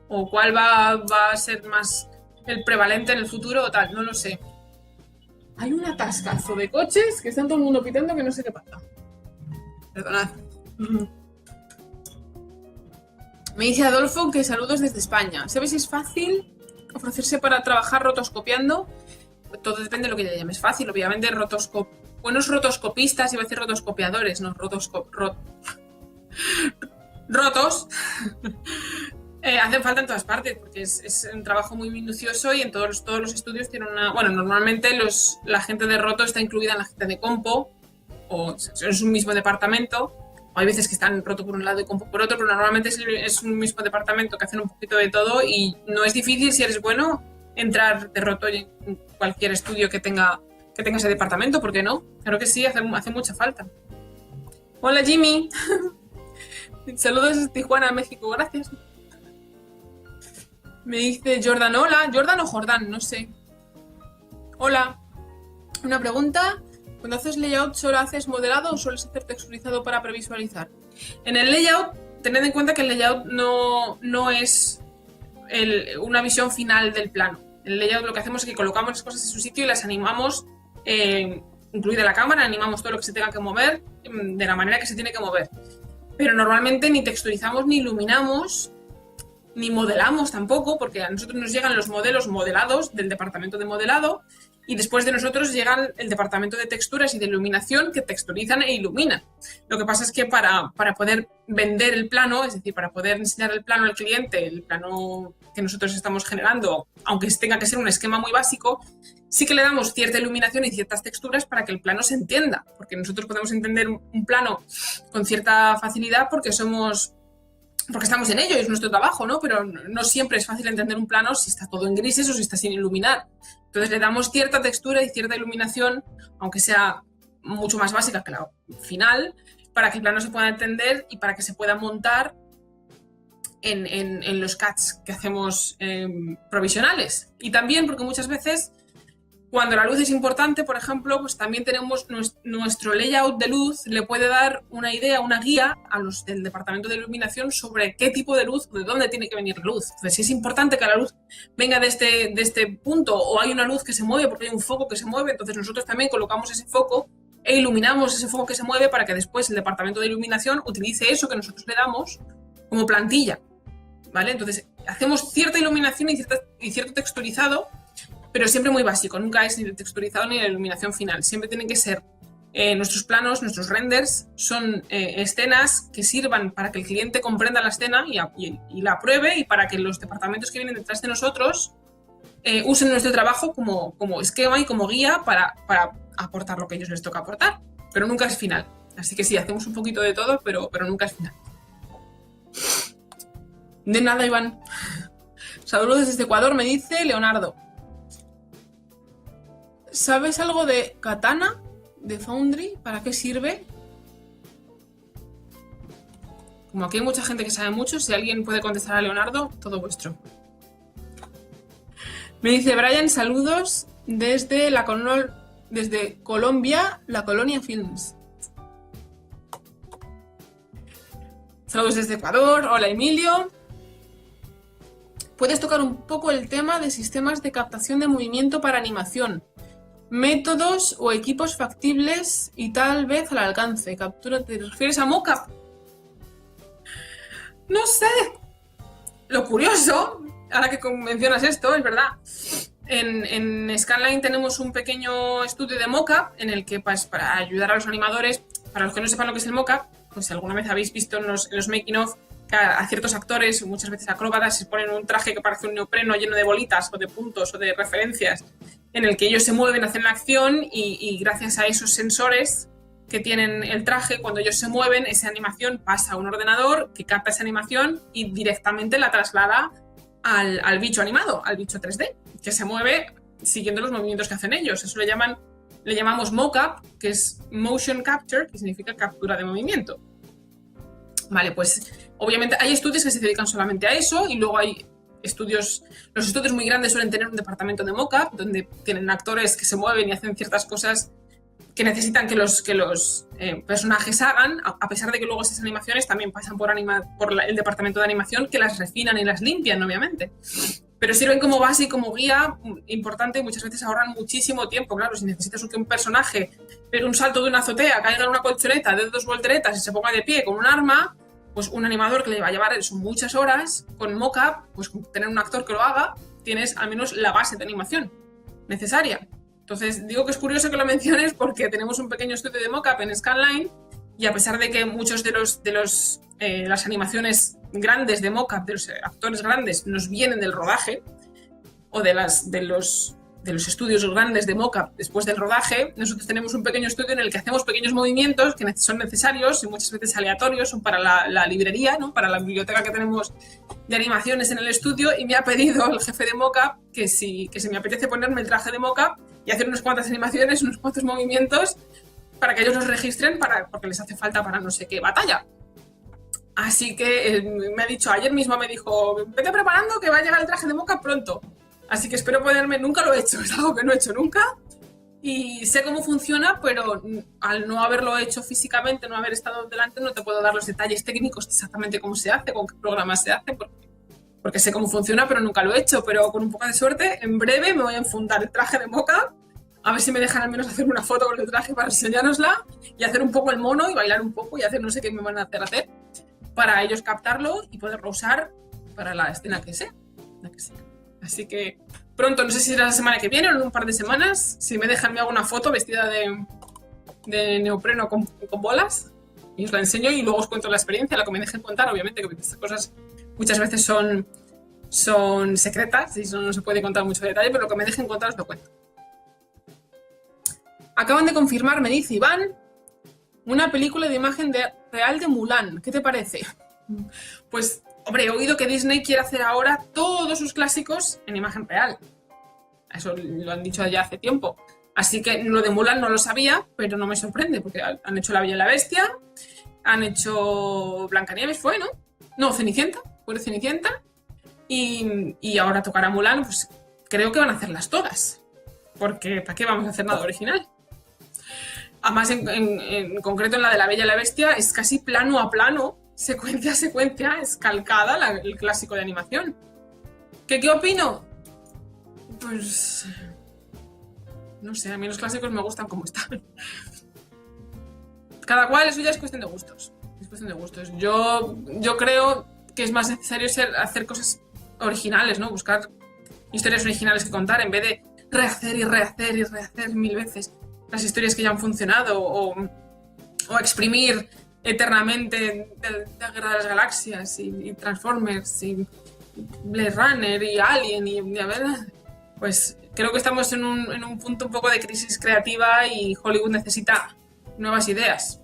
o cuál va a ser más el prevalente en el futuro o tal, no lo sé. Hay un atascazo de coches que están todo el mundo pitando que no sé qué pasa. Perdonad. Me dice Adolfo que saludos desde España. ¿Sabes si es fácil ofrecerse para trabajar rotoscopiando? Todo depende de lo que ya llames fácil. Obviamente buenos rotoscopistas, iba a decir rotoscopiadores, no, rotos hacen falta en todas partes porque es un trabajo muy minucioso y en todos los estudios tienen una... Bueno, normalmente la gente de roto está incluida en la gente de compo o es un mismo departamento. Hay veces que están roto por un lado y compo por otro, pero normalmente es un mismo departamento que hacen un poquito de todo y no es difícil, si eres bueno, entrar de roto en cualquier estudio que tenga ese departamento, ¿por qué no? Claro que sí, hace mucha falta. Hola Jimmy. Saludos desde Tijuana, México, gracias. Me dice Jordan, hola. Jordan o Jordán, no sé. Hola. Una pregunta. Cuando haces layout, ¿solo haces modelado o sueles hacer texturizado para previsualizar? En el layout, tened en cuenta que el layout no es una visión final del plano. En el layout lo que hacemos es que colocamos las cosas en su sitio y las animamos, incluida la cámara, animamos todo lo que se tenga que mover de la manera que se tiene que mover. Pero normalmente ni texturizamos ni iluminamos ni modelamos tampoco, porque a nosotros nos llegan los modelos modelados del departamento de modelado y después de nosotros llegan el departamento de texturas y de iluminación que texturizan e iluminan. Lo que pasa es que para poder vender el plano, es decir, para poder enseñar el plano al cliente, el plano que nosotros estamos generando, aunque tenga que ser un esquema muy básico, sí que le damos cierta iluminación y ciertas texturas para que el plano se entienda, porque nosotros podemos entender un plano con cierta facilidad porque estamos en ello y es nuestro trabajo, ¿no? Pero no siempre es fácil entender un plano si está todo en grises o si está sin iluminar. Entonces le damos cierta textura y cierta iluminación, aunque sea mucho más básica que la final, para que el plano se pueda entender y para que se pueda montar en los CADs que hacemos provisionales. Y también porque muchas veces, cuando la luz es importante, por ejemplo, pues también tenemos nuestro layout de luz, le puede dar una idea, una guía a los del departamento de iluminación sobre qué tipo de luz, de dónde tiene que venir la luz. Entonces, si es importante que la luz venga de este punto o hay una luz que se mueve porque hay un foco que se mueve, entonces nosotros también colocamos ese foco e iluminamos ese foco que se mueve para que después el departamento de iluminación utilice eso que nosotros le damos como plantilla, ¿vale? Entonces, hacemos cierta iluminación y cierto texturizado, pero siempre muy básico, nunca es ni el texturizado ni la iluminación final. Siempre tienen que ser nuestros planos, nuestros renders, son escenas que sirvan para que el cliente comprenda la escena y la apruebe y para que los departamentos que vienen detrás de nosotros usen nuestro trabajo como esquema y como guía para aportar lo que a ellos les toca aportar, pero nunca es final. Así que sí, hacemos un poquito de todo, pero nunca es final. De nada, Iván. Saludos desde Ecuador, me dice Leonardo. ¿Sabes algo de Katana, de Foundry? ¿Para qué sirve? Como aquí hay mucha gente que sabe mucho, si alguien puede contestar a Leonardo, todo vuestro. Me dice Brian, saludos desde desde Colombia, la Colonia Films. Saludos desde Ecuador. Hola, Emilio. ¿Puedes tocar un poco el tema de sistemas de captación de movimiento para animación? Métodos o equipos factibles y tal vez al alcance. Captura, ¿te refieres a mocap? No sé. Lo curioso, ahora que mencionas esto, es verdad. En Scanline tenemos un pequeño estudio de mocap en el que pues, para ayudar a los animadores, para los que no sepan lo que es el mocap, pues si alguna vez habéis visto en los making of que a ciertos actores, muchas veces acróbatas, se ponen un traje que parece un neopreno lleno de bolitas o de puntos o de referencias en el que ellos se mueven, hacen la acción y gracias a esos sensores que tienen el traje, cuando ellos se mueven, esa animación pasa a un ordenador que capta esa animación y directamente la traslada al bicho animado, al bicho 3D, que se mueve siguiendo los movimientos que hacen ellos. Eso le llamamos mocap, que es motion capture, que significa captura de movimiento. Vale, pues obviamente hay estudios que se dedican solamente a eso y luego hay estudios, los estudios muy grandes suelen tener un departamento de mocap donde tienen actores que se mueven y hacen ciertas cosas que necesitan que los personajes hagan, a pesar de que luego esas animaciones también pasan por el departamento de animación que las refinan y las limpian, obviamente. Pero sirven como base y como guía importante y muchas veces ahorran muchísimo tiempo. Claro, si necesitas que un personaje pegue un salto de una azotea, caiga en una colchoneta, dé 2 volteretas y se ponga de pie con un arma, pues un animador que le va a llevar eso muchas horas, con mocap, pues con tener un actor que lo haga, tienes al menos la base de animación necesaria. Entonces, digo que es curioso que lo menciones porque tenemos un pequeño estudio de mocap en Scanline y a pesar de que muchos de las animaciones grandes de mocap, de los actores grandes, nos vienen del rodaje o de los estudios grandes de mocap después del rodaje, nosotros tenemos un pequeño estudio en el que hacemos pequeños movimientos que son necesarios y muchas veces aleatorios, son para la librería, ¿no? Para la biblioteca que tenemos de animaciones en el estudio y me ha pedido el jefe de mocap que si me apetece ponerme el traje de mocap y hacer unas cuantas animaciones, unos cuantos movimientos para que ellos los registren porque les hace falta para no sé qué batalla. Así que me ha dicho, ayer mismo me dijo, vete preparando que va a llegar el traje de mocap pronto. Así que espero ponerme, nunca lo he hecho, es algo que no he hecho nunca y sé cómo funciona, pero al no haberlo hecho físicamente, no haber estado delante, no te puedo dar los detalles técnicos de exactamente cómo se hace, con qué programa se hace, porque sé cómo funciona, pero nunca lo he hecho. Pero con un poco de suerte, en breve me voy a enfundar el traje de mocap, a ver si me dejan al menos hacer una foto con el traje para enseñárosla y hacer un poco el mono y bailar un poco y hacer no sé qué me van a hacer para ellos captarlo y poderlo usar para la escena que sea. Así que pronto, no sé si será la semana que viene o en un par de semanas, si me dejan me hago una foto vestida de neopreno con bolas y os la enseño y luego os cuento la experiencia, la que me dejen contar, obviamente, que estas cosas muchas veces son secretas y no se puede contar mucho detalle, pero lo que me dejen contar os lo cuento. Acaban de confirmar, me dice Iván, una película de imagen real de Mulan. ¿Qué te parece? Pues, hombre, he oído que Disney quiere hacer ahora todos sus clásicos en imagen real. Eso lo han dicho ya hace tiempo. Así que lo de Mulan no lo sabía, pero no me sorprende, porque han hecho La Bella y la Bestia, han hecho Blancanieves, ¿fue, no? No, Cenicienta, fue Cenicienta. Y ahora tocará Mulan, pues creo que van a hacerlas todas. Porque ¿para qué vamos a hacer nada original? Además, en concreto en la de La Bella y la Bestia, es casi plano a plano, secuencia a secuencia, es calcada el clásico de animación. ¿Qué opino? Pues no sé, a mí los clásicos me gustan como están. Cada cual, eso ya es cuestión de gustos. Es cuestión de gustos. Yo creo que es más necesario hacer cosas originales, ¿no? Buscar historias originales que contar en vez de rehacer y rehacer y rehacer 1000 veces las historias que ya han funcionado o exprimir eternamente de la Guerra de las Galaxias y Transformers y Blade Runner y Alien y a ver, pues creo que estamos en un punto un poco de crisis creativa y Hollywood necesita nuevas ideas.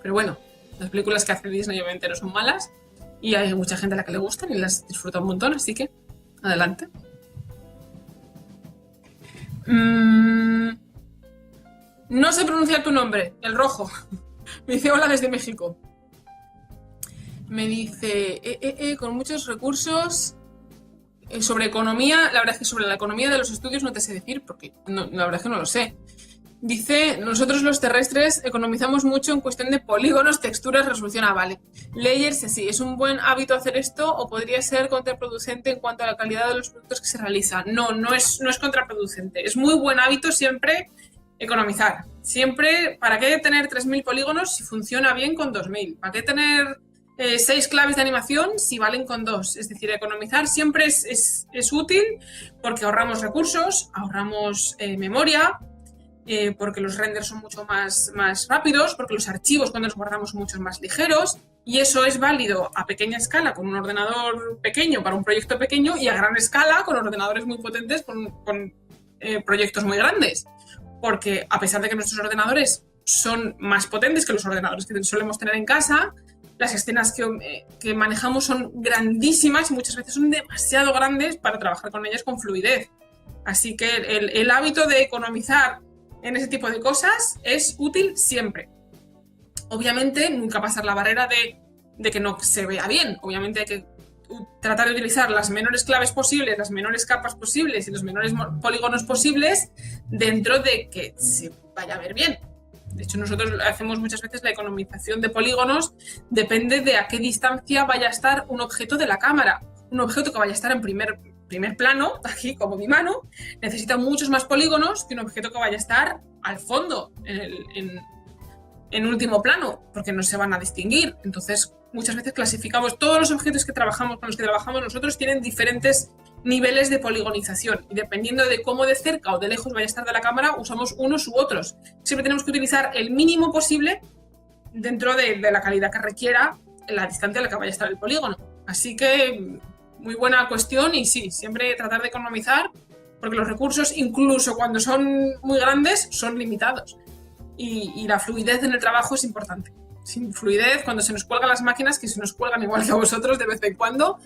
Pero bueno, las películas que hace Disney obviamente no son malas y hay mucha gente a la que le gustan y las disfruta un montón, así que adelante. No sé pronunciar tu nombre, el rojo. Me dice hola desde México. Me dice, con muchos recursos sobre economía. La verdad es que sobre la economía de los estudios no te sé decir, porque no, la verdad es que no lo sé. Dice, nosotros los terrestres economizamos mucho en cuestión de polígonos, texturas, resolución. Ah, vale. Layers, sí, ¿es un buen hábito hacer esto o podría ser contraproducente en cuanto a la calidad de los productos que se realizan? No es contraproducente. Es muy buen hábito siempre economizar. Siempre, ¿para qué tener 3000 polígonos si funciona bien con 2000? ¿Para qué tener 6 claves de animación si valen con 2. Es decir, economizar siempre es útil porque ahorramos recursos, ahorramos memoria, porque los renders son mucho más rápidos, porque los archivos cuando los guardamos son mucho más ligeros, y eso es válido a pequeña escala con un ordenador pequeño para un proyecto pequeño y a gran escala con ordenadores muy potentes con proyectos muy grandes. Porque a pesar de que nuestros ordenadores son más potentes que los ordenadores que solemos tener en casa, las escenas que manejamos son grandísimas y muchas veces son demasiado grandes para trabajar con ellas con fluidez. Así que el hábito de economizar en ese tipo de cosas es útil siempre. Obviamente, nunca pasar la barrera de que no se vea bien. Obviamente hay que tratar de utilizar las menores claves posibles, las menores capas posibles y los menores polígonos posibles dentro de que se vaya a ver bien. De hecho, nosotros hacemos muchas veces la economización de polígonos, depende de a qué distancia vaya a estar un objeto de la cámara. Un objeto que vaya a estar en primer plano, aquí como mi mano, necesita muchos más polígonos que un objeto que vaya a estar al fondo, en último plano, porque no se van a distinguir. Entonces, muchas veces clasificamos todos los objetos que trabajamos, con los que trabajamos nosotros, tienen diferentes niveles de poligonización y dependiendo de cómo de cerca o de lejos vaya a estar de la cámara, usamos unos u otros. Siempre tenemos que utilizar el mínimo posible dentro de la calidad que requiera la distancia a la que vaya a estar el polígono. Así que muy buena cuestión y sí, siempre tratar de economizar porque los recursos, incluso cuando son muy grandes, son limitados. Y la fluidez en el trabajo es importante. Sin fluidez, cuando se nos cuelgan las máquinas, que se nos cuelgan igual que a vosotros de vez en cuando,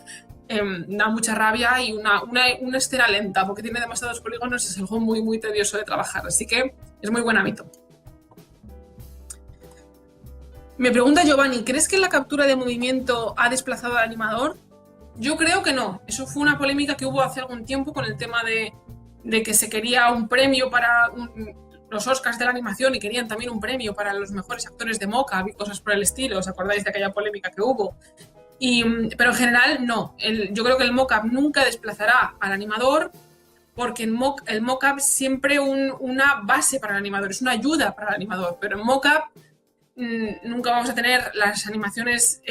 da mucha rabia y una escena lenta, porque tiene demasiados polígonos, es algo muy, muy tedioso de trabajar. Así que es muy buen hábito. Me pregunta Giovanni, ¿crees que la captura de movimiento ha desplazado al animador? Yo creo que no. Eso fue una polémica que hubo hace algún tiempo con el tema de que se quería un premio para los Oscars de la animación y querían también un premio para los mejores actores de mocap y cosas por el estilo. ¿Os acordáis de aquella polémica que hubo? Pero en general no. Yo creo que el mocap nunca desplazará al animador porque el mocap es siempre una base para el animador, es una ayuda para el animador, pero en mocap nunca vamos a tener las animaciones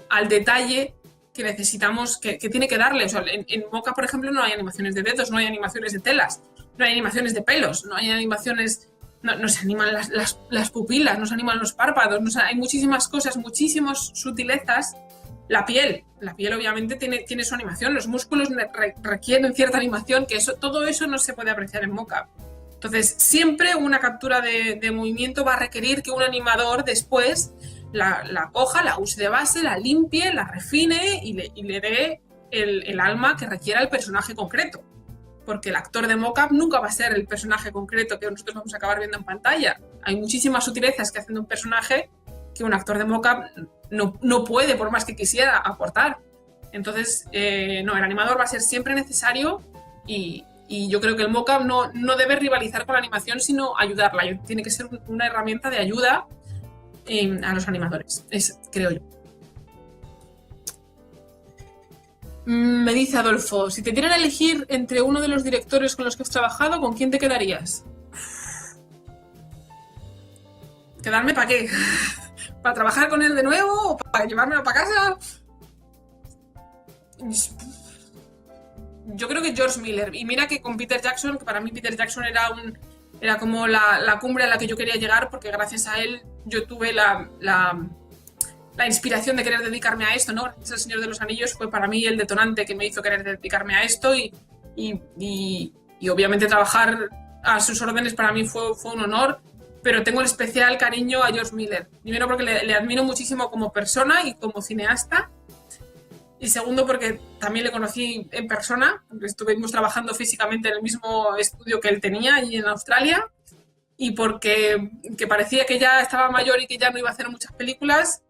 al detalle que necesitamos, que tiene que darle. O sea, en mocap, por ejemplo, no hay animaciones de dedos, no hay animaciones de telas, no hay animaciones de pelos, no hay animaciones, no se animan las pupilas, no se animan los párpados, hay muchísimas cosas, muchísimas sutilezas. La piel obviamente tiene su animación, los músculos requieren cierta animación, que todo eso no se puede apreciar en mocap. Entonces, siempre una captura de movimiento va a requerir que un animador después la coja, la use de base, la limpie, la refine y le dé el alma que requiera el personaje concreto. Porque el actor de mocap nunca va a ser el personaje concreto que nosotros vamos a acabar viendo en pantalla. Hay muchísimas sutilezas que hacen de un personaje que un actor de mocap no puede, por más que quisiera, aportar. Entonces, no, el animador va a ser siempre necesario y yo creo que el mocap no debe rivalizar con la animación, sino ayudarla. Tiene que ser una herramienta de ayuda a los animadores, creo yo. Me dice Adolfo, si te dieran a elegir entre uno de los directores con los que has trabajado, ¿con quién te quedarías? ¿Quedarme para qué? ¿Para trabajar con él de nuevo o para llevármelo para casa? Yo creo que George Miller. Y mira que con Peter Jackson, que para mí Peter Jackson era como la cumbre a la que yo quería llegar, porque gracias a él yo tuve la inspiración de querer dedicarme a esto, ¿no? Gracias al Señor de los Anillos fue para mí el detonante que me hizo querer dedicarme a esto y obviamente trabajar a sus órdenes para mí fue un honor, pero tengo el especial cariño a George Miller. Primero porque le admiro muchísimo como persona y como cineasta, y segundo porque también le conocí en persona, porque estuvimos trabajando físicamente en el mismo estudio que él tenía allí en Australia, y porque parecía que ya estaba mayor y que ya no iba a hacer muchas películas.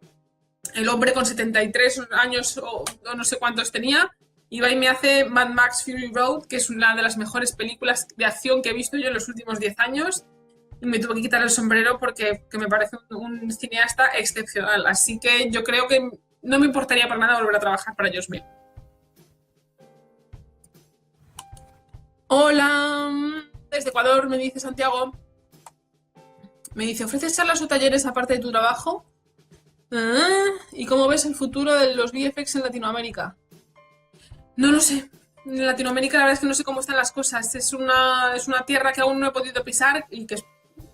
El hombre con 73 años o no sé cuántos tenía, iba y me hace Mad Max Fury Road, que es una de las mejores películas de acción que he visto yo en los últimos 10 años, y me tuve que quitar el sombrero porque me parece un cineasta excepcional. Así que yo creo que no me importaría para nada volver a trabajar para George Miller. Hola, desde Ecuador, me dice Santiago. Me dice, ¿ofreces charlas o talleres aparte de tu trabajo? ¿Y cómo ves el futuro de los VFX en Latinoamérica? No lo sé. En Latinoamérica la verdad es que no sé cómo están las cosas. Es una tierra que aún no he podido pisar y que es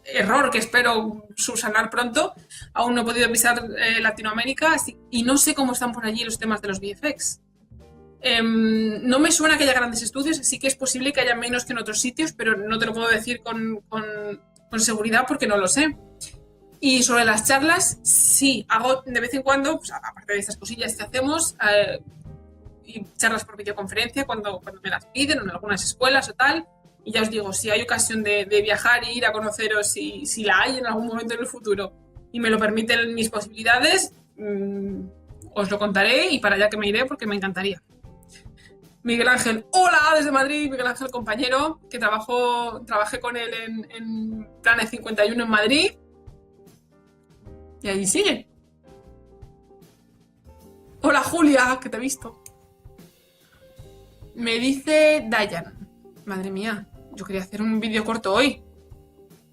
error que espero subsanar pronto. Aún no he podido pisar Latinoamérica y no sé cómo están por allí los temas de los VFX. No me suena que haya grandes estudios, sí que es posible que haya menos que en otros sitios, pero no te lo puedo decir con seguridad porque no lo sé. Y sobre las charlas, sí, hago de vez en cuando, pues, aparte de estas cosillas que hacemos, y charlas por videoconferencia cuando me las piden o en algunas escuelas o tal. Y ya os digo, si hay ocasión de viajar e ir a conoceros, si la hay en algún momento en el futuro y me lo permiten mis posibilidades, os lo contaré y para allá que me iré porque me encantaría. Miguel Ángel, hola desde Madrid, Miguel Ángel compañero, que trabajé con él en Planet 51 en Madrid y allí sigue. Hola Julia, que te he visto. Me dice Dayan, madre mía, yo quería hacer un vídeo corto hoy,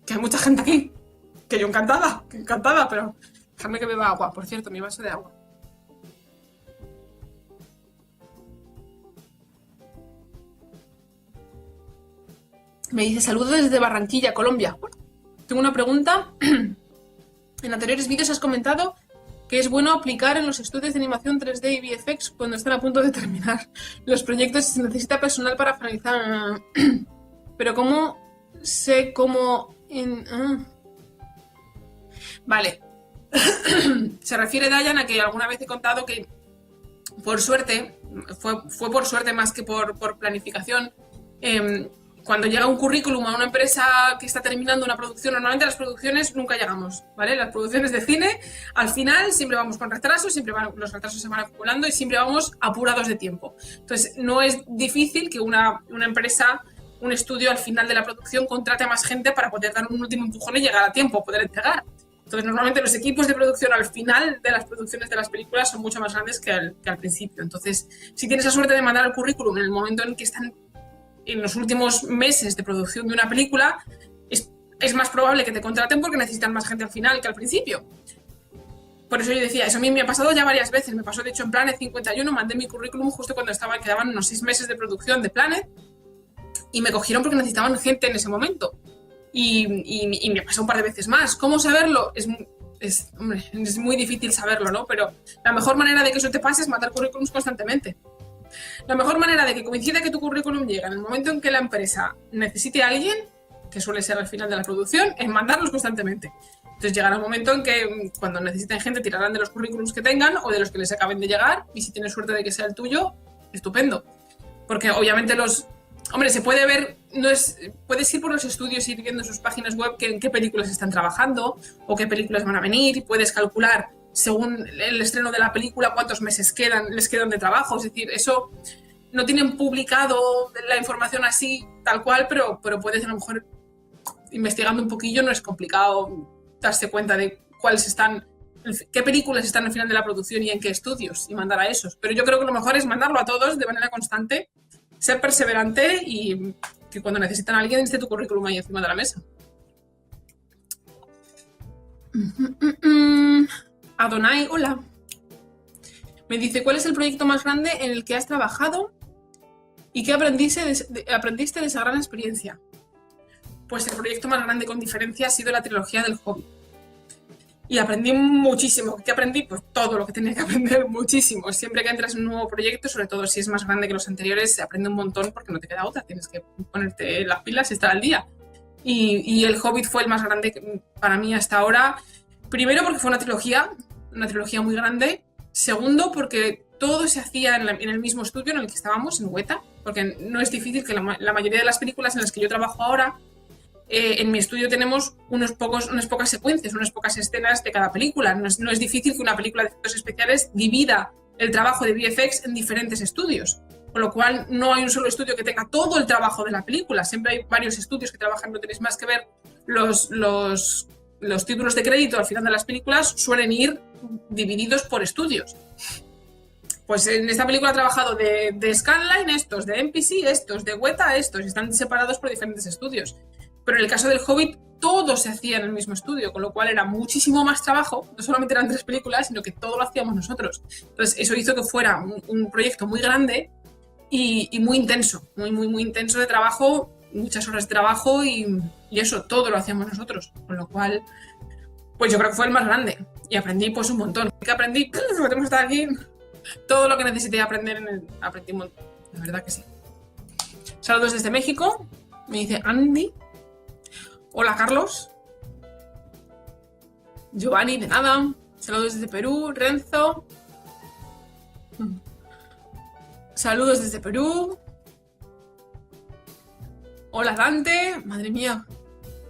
que hay mucha gente aquí, que yo encantada, pero déjame que beba agua, por cierto, mi vaso de agua. Me dice, saludos desde Barranquilla, Colombia. Tengo una pregunta. En anteriores vídeos has comentado que es bueno aplicar en los estudios de animación 3D y VFX cuando están a punto de terminar los proyectos y se necesita personal para finalizar. Pero ¿cómo sé cómo...? Vale. Se refiere, Dayan, a que alguna vez he contado que, por suerte, fue por suerte más que por planificación, cuando llega un currículum a una empresa que está terminando una producción, normalmente las producciones nunca llegamos, ¿vale? Las producciones de cine, al final siempre vamos con retrasos, los retrasos se van acumulando y siempre vamos apurados de tiempo. Entonces, no es difícil que una empresa, un estudio al final de la producción contrate a más gente para poder dar un último empujón y llegar a tiempo, poder entregar. Entonces, normalmente los equipos de producción al final de las producciones de las películas son mucho más grandes que al principio. Entonces, si tienes la suerte de mandar el currículum en el momento en que están en los últimos meses de producción de una película, es más probable que te contraten porque necesitan más gente al final que al principio. Por eso yo decía, eso a mí me ha pasado ya varias veces. Me pasó, de hecho, en Planet 51, mandé mi currículum justo cuando quedaban unos 6 meses de producción de Planet y me cogieron porque necesitaban gente en ese momento. Y me pasó un par de veces más. ¿Cómo saberlo? Es muy difícil saberlo, ¿no? Pero la mejor manera de que eso te pase es mandar currículums constantemente. La mejor manera de que coincida que tu currículum llega en el momento en que la empresa necesite a alguien, que suele ser al final de la producción, es mandarlos constantemente. Entonces llegará un momento en que cuando necesiten gente tirarán de los currículums que tengan o de los que les acaben de llegar, y si tienes suerte de que sea el tuyo, estupendo. Porque obviamente se puede ver, puedes ir por los estudios y ir viendo en sus páginas web en qué películas están trabajando o qué películas van a venir, y puedes calcular según el estreno de la película cuántos meses les quedan de trabajo. Es decir, eso no tienen publicado la información así tal cual, pero puedes, a lo mejor, investigando un poquillo, no es complicado darse cuenta de qué películas están al final de la producción y en qué estudios, y mandar a esos. Pero yo creo que lo mejor es mandarlo a todos de manera constante, ser perseverante y que cuando necesitan a alguien esté tu currículum ahí encima de la mesa. Adonai, hola. Me dice, ¿cuál es el proyecto más grande en el que has trabajado y qué aprendiste de esa gran experiencia? Pues el proyecto más grande con diferencia ha sido la trilogía del Hobbit. Y aprendí muchísimo. ¿Qué aprendí? Pues todo lo que tenía que aprender, muchísimo. Siempre que entras en un nuevo proyecto, sobre todo si es más grande que los anteriores, se aprende un montón porque no te queda otra. Tienes que ponerte las pilas y estar al día. Y el Hobbit fue el más grande para mí hasta ahora. Primero porque fue una trilogía muy grande. Segundo porque todo se hacía en el mismo estudio en el que estábamos, en Weta. Porque no es difícil que la mayoría de las películas en las que yo trabajo ahora, en mi estudio tenemos unas pocas secuencias, unas pocas escenas de cada película. No es difícil que una película de efectos especiales divida el trabajo de VFX en diferentes estudios. Con lo cual no hay un solo estudio que tenga todo el trabajo de la película. Siempre hay varios estudios que trabajan, no tenéis más que ver los títulos de crédito al final de las películas suelen ir divididos por estudios. Pues en esta película ha trabajado de Scanline estos, de MPC estos, de Weta estos, y están separados por diferentes estudios. Pero en el caso del Hobbit todo se hacía en el mismo estudio, con lo cual era muchísimo más trabajo, no solamente eran 3 películas, sino que todo lo hacíamos nosotros. Entonces eso hizo que fuera un proyecto muy grande y muy intenso, muy intenso de trabajo, muchas horas de trabajo y eso, todo lo hacíamos nosotros, con lo cual, pues yo creo que fue el más grande y aprendí pues un montón. ¿Qué aprendí? Podemos estar aquí, todo lo que necesité aprender, aprendí un montón, la verdad que sí. Saludos desde México, me dice Andy. Hola Carlos. Giovanni, de nada. Saludos desde Perú, Renzo. Saludos desde Perú. Hola Dante. Madre mía.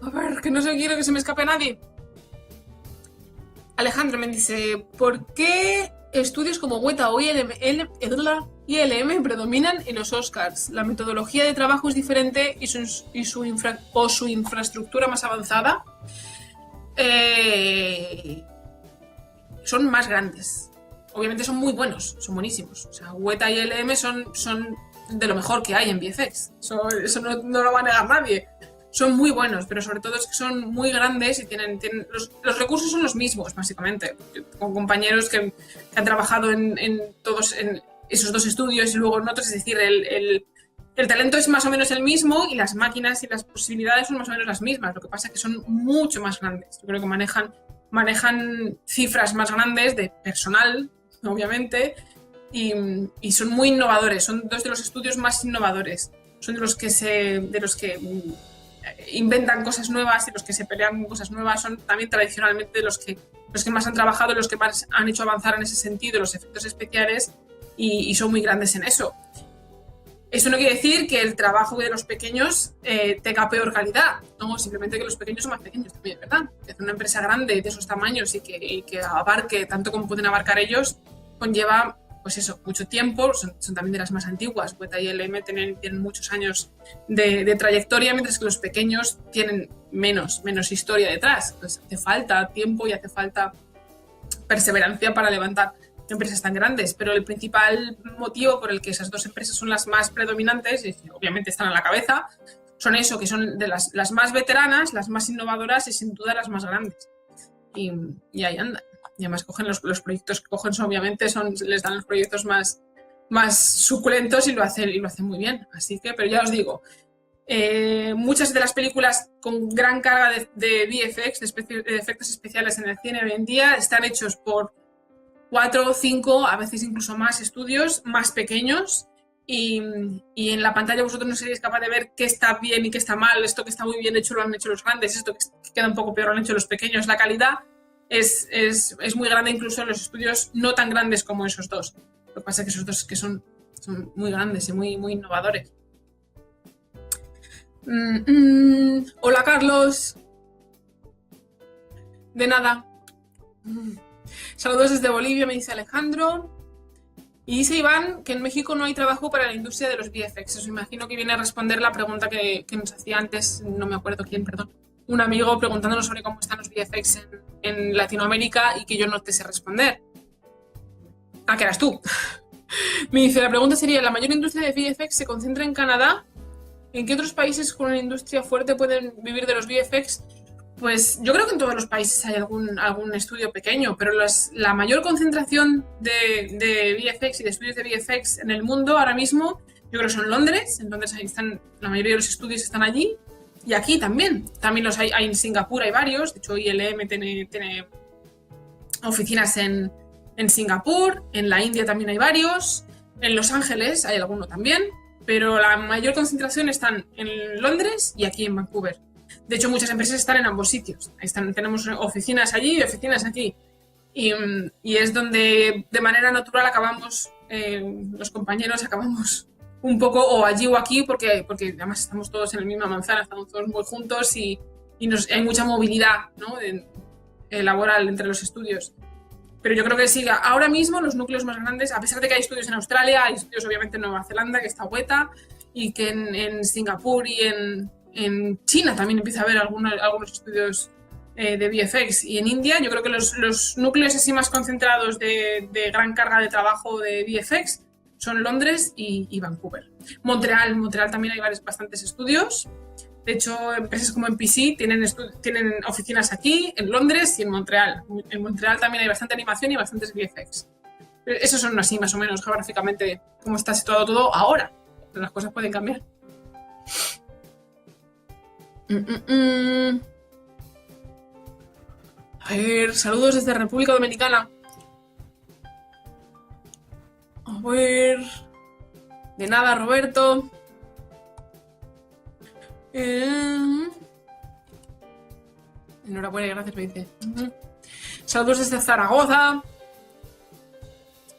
A ver, que no se quiero que se me escape nadie. Alejandro me dice, ¿por qué estudios como Weta o ILM predominan en los Oscars? La metodología de trabajo es diferente y su infraestructura más avanzada. Son más grandes. Obviamente son muy buenos, son buenísimos. O sea, Weta y ILM son de lo mejor que hay en VFX. Eso no lo va a negar nadie. Son muy buenos, pero sobre todo es que son muy grandes y tienen los recursos son los mismos, básicamente. Con compañeros que han trabajado en todos en esos 2 estudios y luego en otros, es decir, el talento es más o menos el mismo y las máquinas y las posibilidades son más o menos las mismas. Lo que pasa es que son mucho más grandes. Yo creo que manejan cifras más grandes de personal, obviamente, y son muy innovadores. Son 2 de los estudios más innovadores. Son de los que inventan cosas nuevas y los que se pelean con cosas nuevas. Son también tradicionalmente los que más han trabajado, los que más han hecho avanzar en ese sentido los efectos especiales y son muy grandes en eso. Eso no quiere decir que el trabajo de los pequeños tenga peor calidad, no, simplemente que los pequeños son más pequeños también, ¿verdad? Es una empresa grande de esos tamaños y que abarque tanto como pueden abarcar ellos, conlleva pues eso, mucho tiempo, son también de las más antiguas. Weta y ILM tienen muchos años de trayectoria, mientras que los pequeños tienen menos historia detrás. Entonces hace falta tiempo y hace falta perseverancia para levantar empresas tan grandes, pero el principal motivo por el que esas 2 empresas son las más predominantes, y obviamente están a la cabeza, son eso, que son de las más veteranas, las más innovadoras y sin duda las más grandes. Y ahí andan. Y además cogen los proyectos que cogen, obviamente les dan los proyectos más suculentos y lo hacen muy bien. Así que, pero ya os digo, muchas de las películas con gran carga de VFX, de efectos especiales en el cine hoy en día, están hechos por 4 o 5, a veces incluso más estudios más pequeños y en la pantalla vosotros no seréis capaz de ver qué está bien y qué está mal. Esto que está muy bien hecho lo han hecho los grandes, esto que queda un poco peor lo han hecho los pequeños. La calidad es muy grande incluso en los estudios no tan grandes como esos 2. Lo que pasa es que esos 2 que son muy grandes y muy innovadores. Hola Carlos. De nada. Saludos desde Bolivia, me dice Alejandro. Y dice Iván que en México no hay trabajo para la industria de los VFX. Os imagino que viene a responder la pregunta que nos hacía antes, no me acuerdo quién, perdón, un amigo preguntándonos sobre cómo están los VFX en Latinoamérica y que yo no te sé responder. Ah, que eras tú. Me dice, la pregunta sería, ¿la mayor industria de VFX se concentra en Canadá? ¿En qué otros países con una industria fuerte pueden vivir de los VFX? Pues yo creo que en todos los países hay algún estudio pequeño, pero la mayor concentración de VFX y de estudios de VFX en el mundo ahora mismo, yo creo que son Londres. En Londres ahí están, la mayoría de los estudios están allí, y aquí también. También los hay en Singapur, hay varios. De hecho, ILM tiene oficinas en Singapur, en la India también hay varios, en Los Ángeles hay alguno también, pero la mayor concentración están en Londres y aquí en Vancouver. De hecho, muchas empresas están en ambos sitios. Tenemos oficinas allí y oficinas aquí. Y es donde de manera natural acabamos, los compañeros acabamos un poco o allí o aquí, porque además estamos todos en la misma manzana, estamos todos muy juntos y hay mucha movilidad, ¿no? Laboral entre los estudios. Pero yo creo que sí, ahora mismo los núcleos más grandes, a pesar de que hay estudios en Australia, hay estudios obviamente en Nueva Zelanda, que está Weta, y que en Singapur y en China también empieza a haber algunos estudios de VFX, y en India yo creo que los núcleos así más concentrados de gran carga de trabajo de VFX son Londres y Vancouver. Montreal también hay bastantes estudios, De hecho, empresas como NPC tienen oficinas aquí, en Londres y en Montreal. En Montreal también hay bastante animación y bastantes VFX. Esos son así, más o menos, geográficamente, cómo está situado todo ahora. Pero las cosas pueden cambiar. A ver, saludos desde República Dominicana. A ver... De nada, Roberto. Enhorabuena y gracias, me dice. Saludos desde Zaragoza.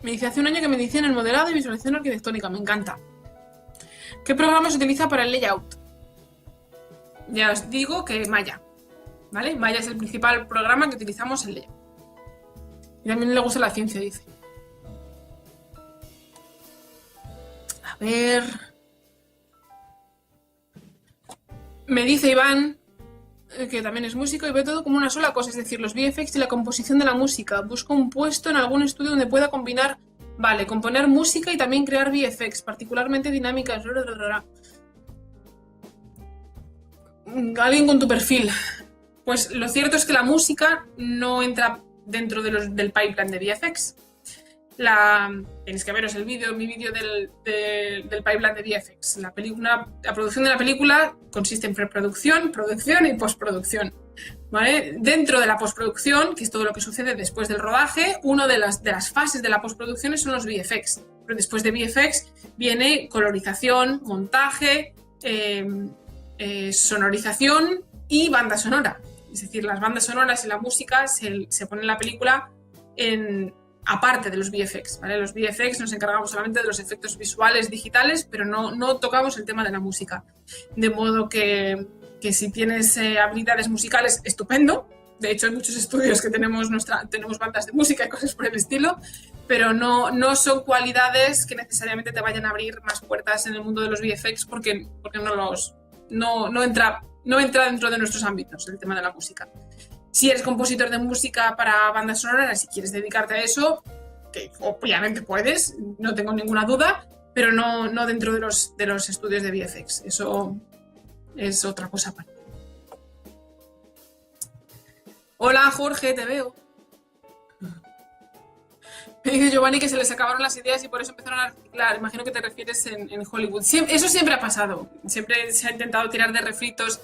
Me dice, hace un año que me inicié en el modelado y visualización arquitectónica. Me encanta. ¿Qué programa se utiliza para el layout? Ya os digo que Maya. ¿Vale? Maya es el principal programa que utilizamos en layout. Y también le gusta la ciencia, dice. A ver... Me dice Iván, que también es músico, y ve todo como una sola cosa, es decir, los VFX y la composición de la música. Busco un puesto en algún estudio donde pueda combinar, vale, componer música y también crear VFX, particularmente dinámicas. Alguien con tu perfil. Pues lo cierto es que la música no entra dentro del pipeline de VFX. Tenéis que veros mi vídeo del pipeline de VFX. La producción de la película consiste en preproducción, producción y postproducción. ¿Vale? Dentro de la postproducción, que es todo lo que sucede después del rodaje, una de las fases de la postproducción son los VFX. Pero después de VFX viene colorización, montaje, sonorización y banda sonora. Es decir, las bandas sonoras y la música se ponen en la película aparte de los VFX, ¿vale? Los VFX nos encargamos solamente de los efectos visuales digitales, pero no tocamos el tema de la música. De modo que si tienes habilidades musicales, estupendo. De hecho, hay muchos estudios que tenemos bandas de música y cosas por el estilo, pero no son cualidades que necesariamente te vayan a abrir más puertas en el mundo de los VFX porque no entra dentro de nuestros ámbitos el tema de la música. Si eres compositor de música para bandas sonoras, si quieres dedicarte a eso, que obviamente puedes, no tengo ninguna duda, pero no dentro de los estudios de VFX. Eso es otra cosa aparte. Hola Jorge, te veo. Me dice Giovanni que se les acabaron las ideas y por eso empezaron a reciclar. Imagino que te refieres en Hollywood. Eso siempre ha pasado. Siempre se ha intentado tirar de refritos.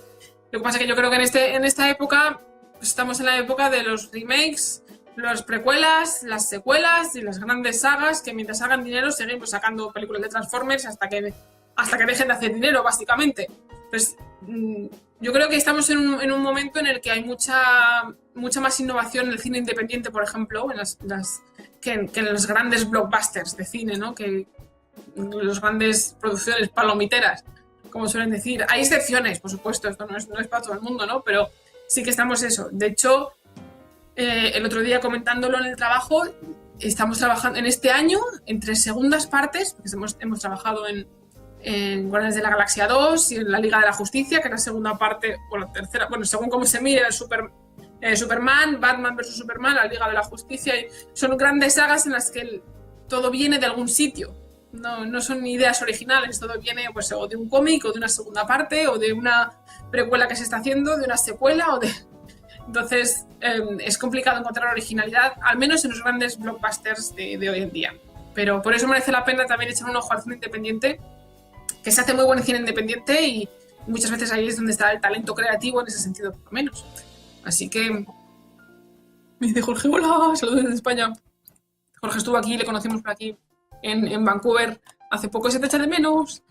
Lo que pasa es que yo creo que en esta época... Estamos en la época de los remakes, las precuelas, las secuelas y las grandes sagas que mientras hagan dinero seguimos sacando películas de Transformers hasta que dejen de hacer dinero, básicamente. Pues yo creo que estamos en un momento en el que hay mucha más innovación en el cine independiente, por ejemplo, que en los grandes blockbusters de cine, ¿no? Que las grandes producciones palomiteras, como suelen decir. Hay excepciones, por supuesto, esto no es para todo el mundo, ¿no? Pero sí que estamos eso. De hecho, el otro día comentándolo en el trabajo, estamos trabajando en este año en 3 segundas partes, porque hemos trabajado en Guardianes de la Galaxia 2 y en la Liga de la Justicia, que es la segunda parte, o la tercera, bueno, según cómo se mire, Superman, Batman vs Superman, la Liga de la Justicia. Son grandes sagas en las que todo viene de algún sitio. No son ideas originales, todo viene pues, o de un cómic, o de una segunda parte, o de una precuela que se está haciendo, de una secuela, Entonces, es complicado encontrar originalidad, al menos en los grandes blockbusters de hoy en día. Pero por eso merece la pena también echar un ojo al cine independiente, que se hace muy buen cine independiente y muchas veces ahí es donde está el talento creativo en ese sentido, por lo menos. Así que, me dice Jorge, hola, saludos desde España. Jorge estuvo aquí, le conocimos por aquí. En Vancouver hace poco, se te echa de menos.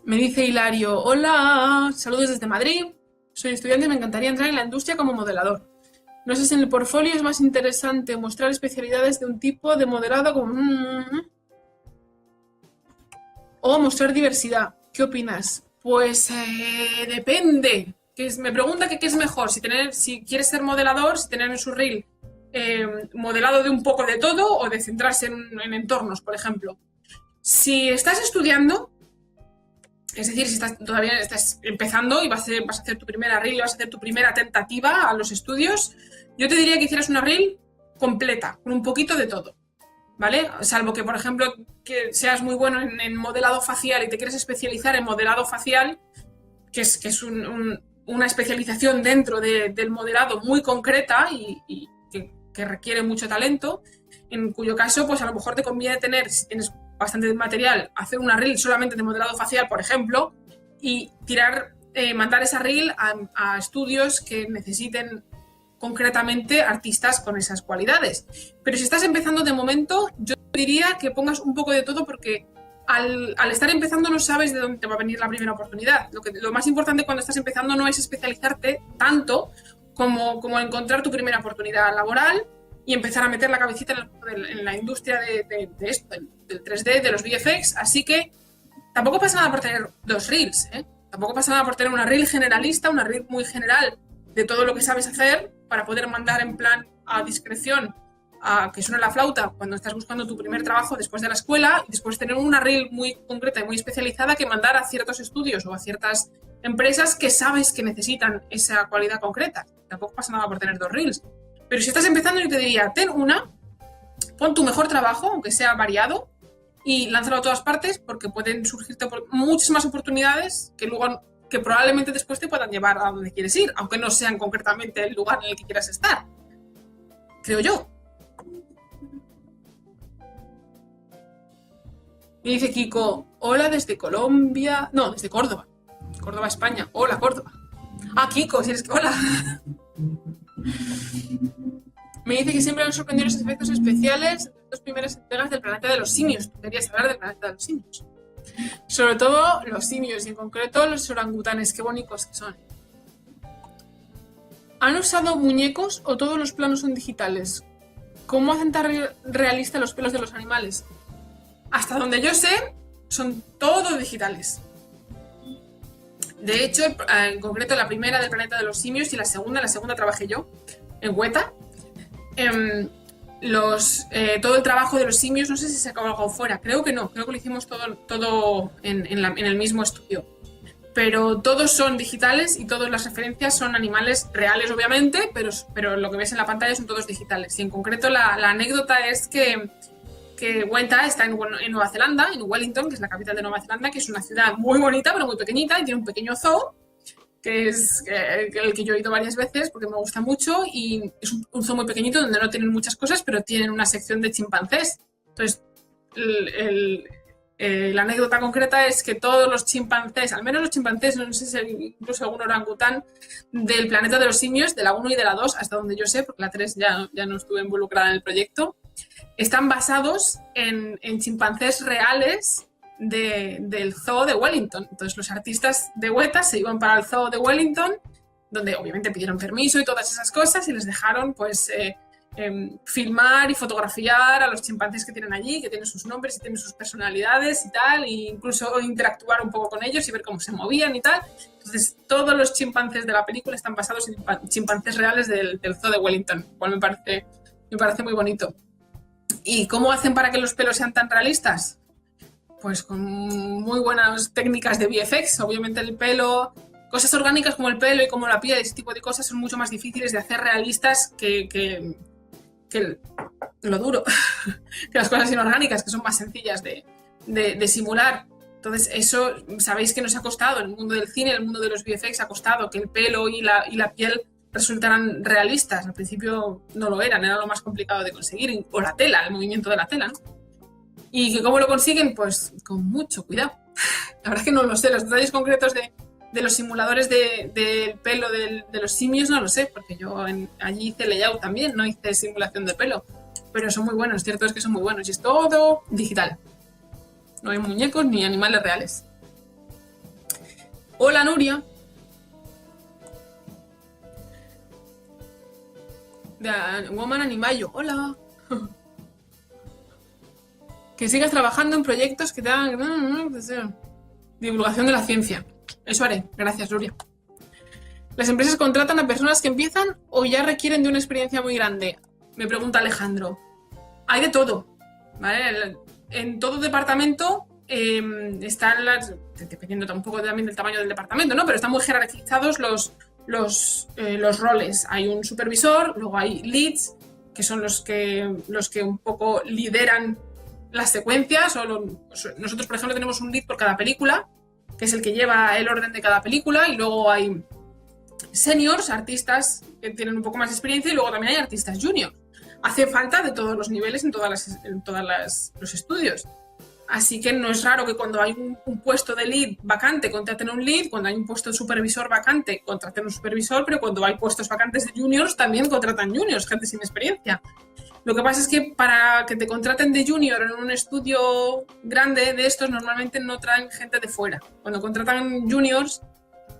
Me dice Hilario, hola, saludos desde Madrid, soy estudiante y me encantaría entrar en la industria como modelador. No sé si en el portfolio es más interesante mostrar especialidades de un tipo de modelado como... o mostrar diversidad. ¿Qué opinas? Pues depende. Me pregunta que qué es mejor, si quieres ser modelador, si tener en su reel modelado de un poco de todo o de centrarse en entornos, por ejemplo. Si estás estudiando, es decir, si todavía estás empezando y vas a hacer tu primera reel y vas a hacer tu primera tentativa a los estudios, yo te diría que hicieras una reel completa, con un poquito de todo, ¿vale? Salvo que, por ejemplo, que seas muy bueno en modelado facial y te quieres especializar en modelado facial, que es una especialización dentro del modelado muy concreta y que requiere mucho talento, en cuyo caso, pues a lo mejor te conviene tener, si tienes bastante material, hacer una reel solamente de modelado facial, por ejemplo, y mandar esa reel a estudios que necesiten concretamente artistas con esas cualidades. Pero si estás empezando de momento, yo diría que pongas un poco de todo, porque al estar empezando no sabes de dónde te va a venir la primera oportunidad. Lo más importante cuando estás empezando no es especializarte tanto como encontrar tu primera oportunidad laboral y empezar a meter la cabecita en la industria de esto, del 3D, de los VFX. Así que tampoco pasa nada por tener 2 reels, ¿eh? Tampoco pasa nada por tener una reel generalista, una reel muy general de todo lo que sabes hacer, para poder mandar en plan a discreción a que suene la flauta cuando estás buscando tu primer trabajo después de la escuela, y después tener una reel muy concreta y muy especializada que mandar a ciertos estudios o a ciertas empresas que sabes que necesitan esa cualidad concreta. Tampoco pasa nada por tener 2 reels. Pero si estás empezando, yo te diría, pon tu mejor trabajo, aunque sea variado, y lánzalo a todas partes, porque pueden surgirte muchas más oportunidades que probablemente después te puedan llevar a donde quieres ir, aunque no sean concretamente el lugar en el que quieras estar. Creo yo. Me dice Kiko, hola desde Colombia. No, desde Córdoba. Córdoba, España. Hola, Córdoba. Ah, Kiko, si eres que... Hola. Me dice que siempre han sorprendido los efectos especiales de las 2 primeras entregas del Planeta de los Simios. Tú querías hablar del Planeta de los Simios. Sobre todo los simios, y en concreto los orangutanes. Qué bonitos que son. ¿Han usado muñecos o todos los planos son digitales? ¿Cómo hacen tan realistas los pelos de los animales? Hasta donde yo sé, son todos digitales. De hecho, en concreto la primera del Planeta de los Simios y la segunda trabajé yo, en Weta. Todo el trabajo de los simios, no sé si se acabó algo fuera, creo que no, creo que lo hicimos todo en el mismo estudio. Pero todos son digitales y todas las referencias son animales reales, obviamente, pero lo que ves en la pantalla son todos digitales. Y en concreto la anécdota es que Weta está en Nueva Zelanda, en Wellington, que es la capital de Nueva Zelanda, que es una ciudad muy bonita pero muy pequeñita, y tiene un pequeño zoo, que es el que yo he ido varias veces porque me gusta mucho, y es un zoo muy pequeñito donde no tienen muchas cosas, pero tienen una sección de chimpancés. Entonces, la anécdota concreta es que todos los chimpancés, al menos los chimpancés, no sé si incluso algún orangután del Planeta de los Simios, de la 1 y de la 2, hasta donde yo sé, porque la 3 ya no estuve involucrada en el proyecto, están basados en chimpancés reales del zoo de Wellington. Entonces los artistas de Weta se iban para el zoo de Wellington, donde obviamente pidieron permiso y todas esas cosas, y les dejaron pues filmar y fotografiar a los chimpancés que tienen allí, que tienen sus nombres y tienen sus personalidades y tal, e incluso interactuar un poco con ellos y ver cómo se movían y tal. Entonces todos los chimpancés de la película están basados en chimpancés reales del zoo de Wellington, lo cual me parece muy bonito. ¿Y cómo hacen para que los pelos sean tan realistas? Pues con muy buenas técnicas de VFX. Obviamente el pelo, cosas orgánicas como el pelo y como la piel, ese tipo de cosas son mucho más difíciles de hacer realistas que lo duro, que las cosas inorgánicas, que son más sencillas de simular. Entonces eso, sabéis que nos ha costado, en el mundo del cine, en el mundo de los VFX, ha costado que el pelo y la piel resultaran realistas. Al principio no lo eran, era lo más complicado de conseguir, o la tela, el movimiento de la tela, ¿no? ¿Y que cómo lo consiguen? Pues con mucho cuidado. La verdad es que no lo sé, los detalles concretos de los simuladores del pelo de los simios no lo sé, porque yo allí hice layout también, no hice simulación de pelo, pero son muy buenos, cierto es que son muy buenos, y es todo digital. No hay muñecos ni animales reales. Hola, Nuria. De Woman Animayo. Hola. Que sigas trabajando en proyectos que te hagan divulgación de la ciencia. Eso haré. Gracias, Nuria. ¿Las empresas contratan a personas que empiezan o ya requieren de una experiencia muy grande? Me pregunta Alejandro. Hay de todo, ¿vale? En todo departamento están dependiendo un poco también del tamaño del departamento, ¿no? Pero están muy jerarquizados los roles. Hay un supervisor, luego hay leads, que son los que un poco lideran las secuencias. Nosotros, por ejemplo, tenemos un lead por cada película, que es el que lleva el orden de cada película, y luego hay seniors, artistas que tienen un poco más de experiencia, y luego también hay artistas juniors. Hace falta de todos los niveles en todos los estudios. Así que no es raro que cuando hay un puesto de lead vacante contraten un lead, cuando hay un puesto de supervisor vacante contraten un supervisor, pero cuando hay puestos vacantes de juniors también contratan juniors, gente sin experiencia. Lo que pasa es que para que te contraten de junior en un estudio grande de estos, normalmente no traen gente de fuera. Cuando contratan juniors,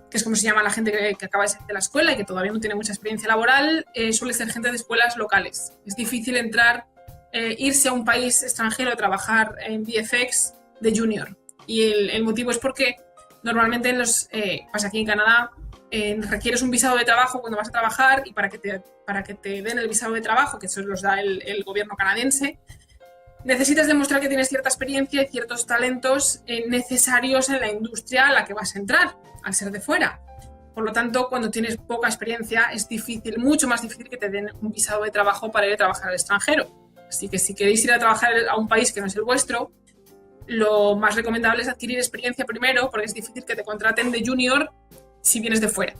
que es como se llama la gente que acaba de salir de la escuela y que todavía no tiene mucha experiencia laboral, suele ser gente de escuelas locales. Es difícil irse a un país extranjero a trabajar en VFX de junior. Y el motivo es porque normalmente pasa aquí en Canadá, requieres un visado de trabajo cuando vas a trabajar, y para que te den el visado de trabajo, que eso los da el gobierno canadiense, necesitas demostrar que tienes cierta experiencia y ciertos talentos necesarios en la industria a la que vas a entrar, al ser de fuera. Por lo tanto, cuando tienes poca experiencia, es difícil, mucho más difícil que te den un visado de trabajo para ir a trabajar al extranjero. Así que si queréis ir a trabajar a un país que no es el vuestro, lo más recomendable es adquirir experiencia primero, porque es difícil que te contraten de junior si vienes de fuera.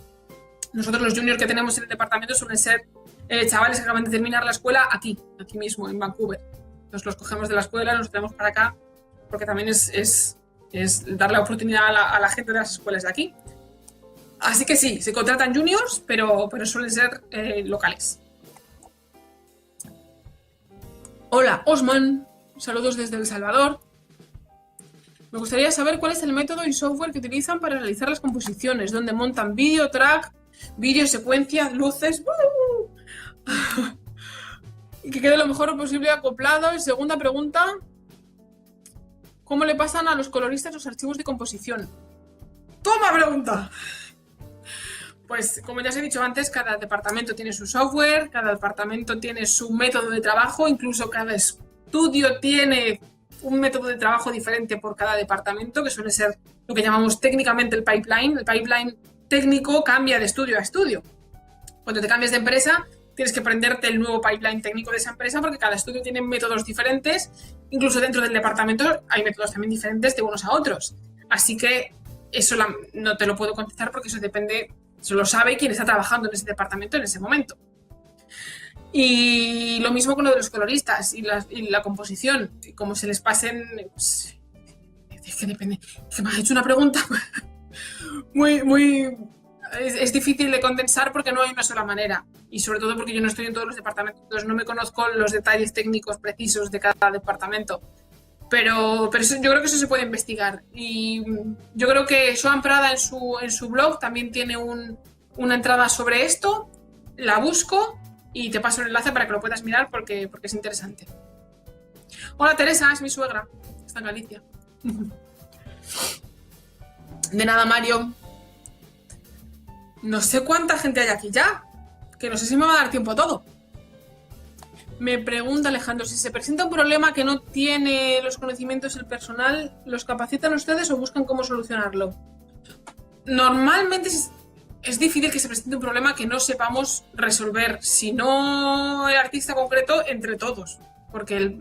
Nosotros los juniors que tenemos en el departamento suelen ser chavales que acaban de terminar la escuela aquí mismo, en Vancouver. Nos los cogemos de la escuela, nos traemos para acá, porque también es darle la oportunidad a la gente de las escuelas de aquí. Así que sí, se contratan juniors, pero suelen ser locales. Hola, Osman. Saludos desde El Salvador. Me gustaría saber cuál es el método y software que utilizan para realizar las composiciones, donde montan vídeo, track, vídeo, secuencia, luces... y que quede lo mejor posible acoplado. Y segunda pregunta, ¿cómo le pasan a los coloristas los archivos de composición? ¡Toma pregunta! Pues como ya os he dicho antes, cada departamento tiene su software, cada departamento tiene su método de trabajo, incluso cada estudio tiene un método de trabajo diferente por cada departamento, que suele ser lo que llamamos técnicamente el pipeline. El pipeline técnico cambia de estudio a estudio. Cuando te cambias de empresa, tienes que aprenderte el nuevo pipeline técnico de esa empresa, porque cada estudio tiene métodos diferentes. Incluso dentro del departamento hay métodos también diferentes de unos a otros. Así que eso no te lo puedo contestar, porque eso depende, eso lo sabe quien está trabajando en ese departamento en ese momento. Y lo mismo con lo de los coloristas y la composición, como se les pasen... Pues, es que depende. Es que me has hecho una pregunta muy... Es difícil de condensar porque no hay una sola manera. Y sobre todo porque yo no estoy en todos los departamentos, entonces no me conozco los detalles técnicos precisos de cada departamento. Pero eso, yo creo que eso se puede investigar. Y yo creo que Joan Prada en su blog también tiene una entrada sobre esto. La busco y te paso el enlace para que lo puedas mirar porque es interesante. Hola Teresa, es mi suegra. Está en Galicia. De nada, Mario. No sé cuánta gente hay aquí ya, que no sé si me va a dar tiempo a todo. Me pregunta Alejandro, si se presenta un problema que no tiene los conocimientos el personal, ¿los capacitan ustedes o buscan cómo solucionarlo? Normalmente es difícil que se presente un problema que no sepamos resolver, si no el artista concreto, entre todos, porque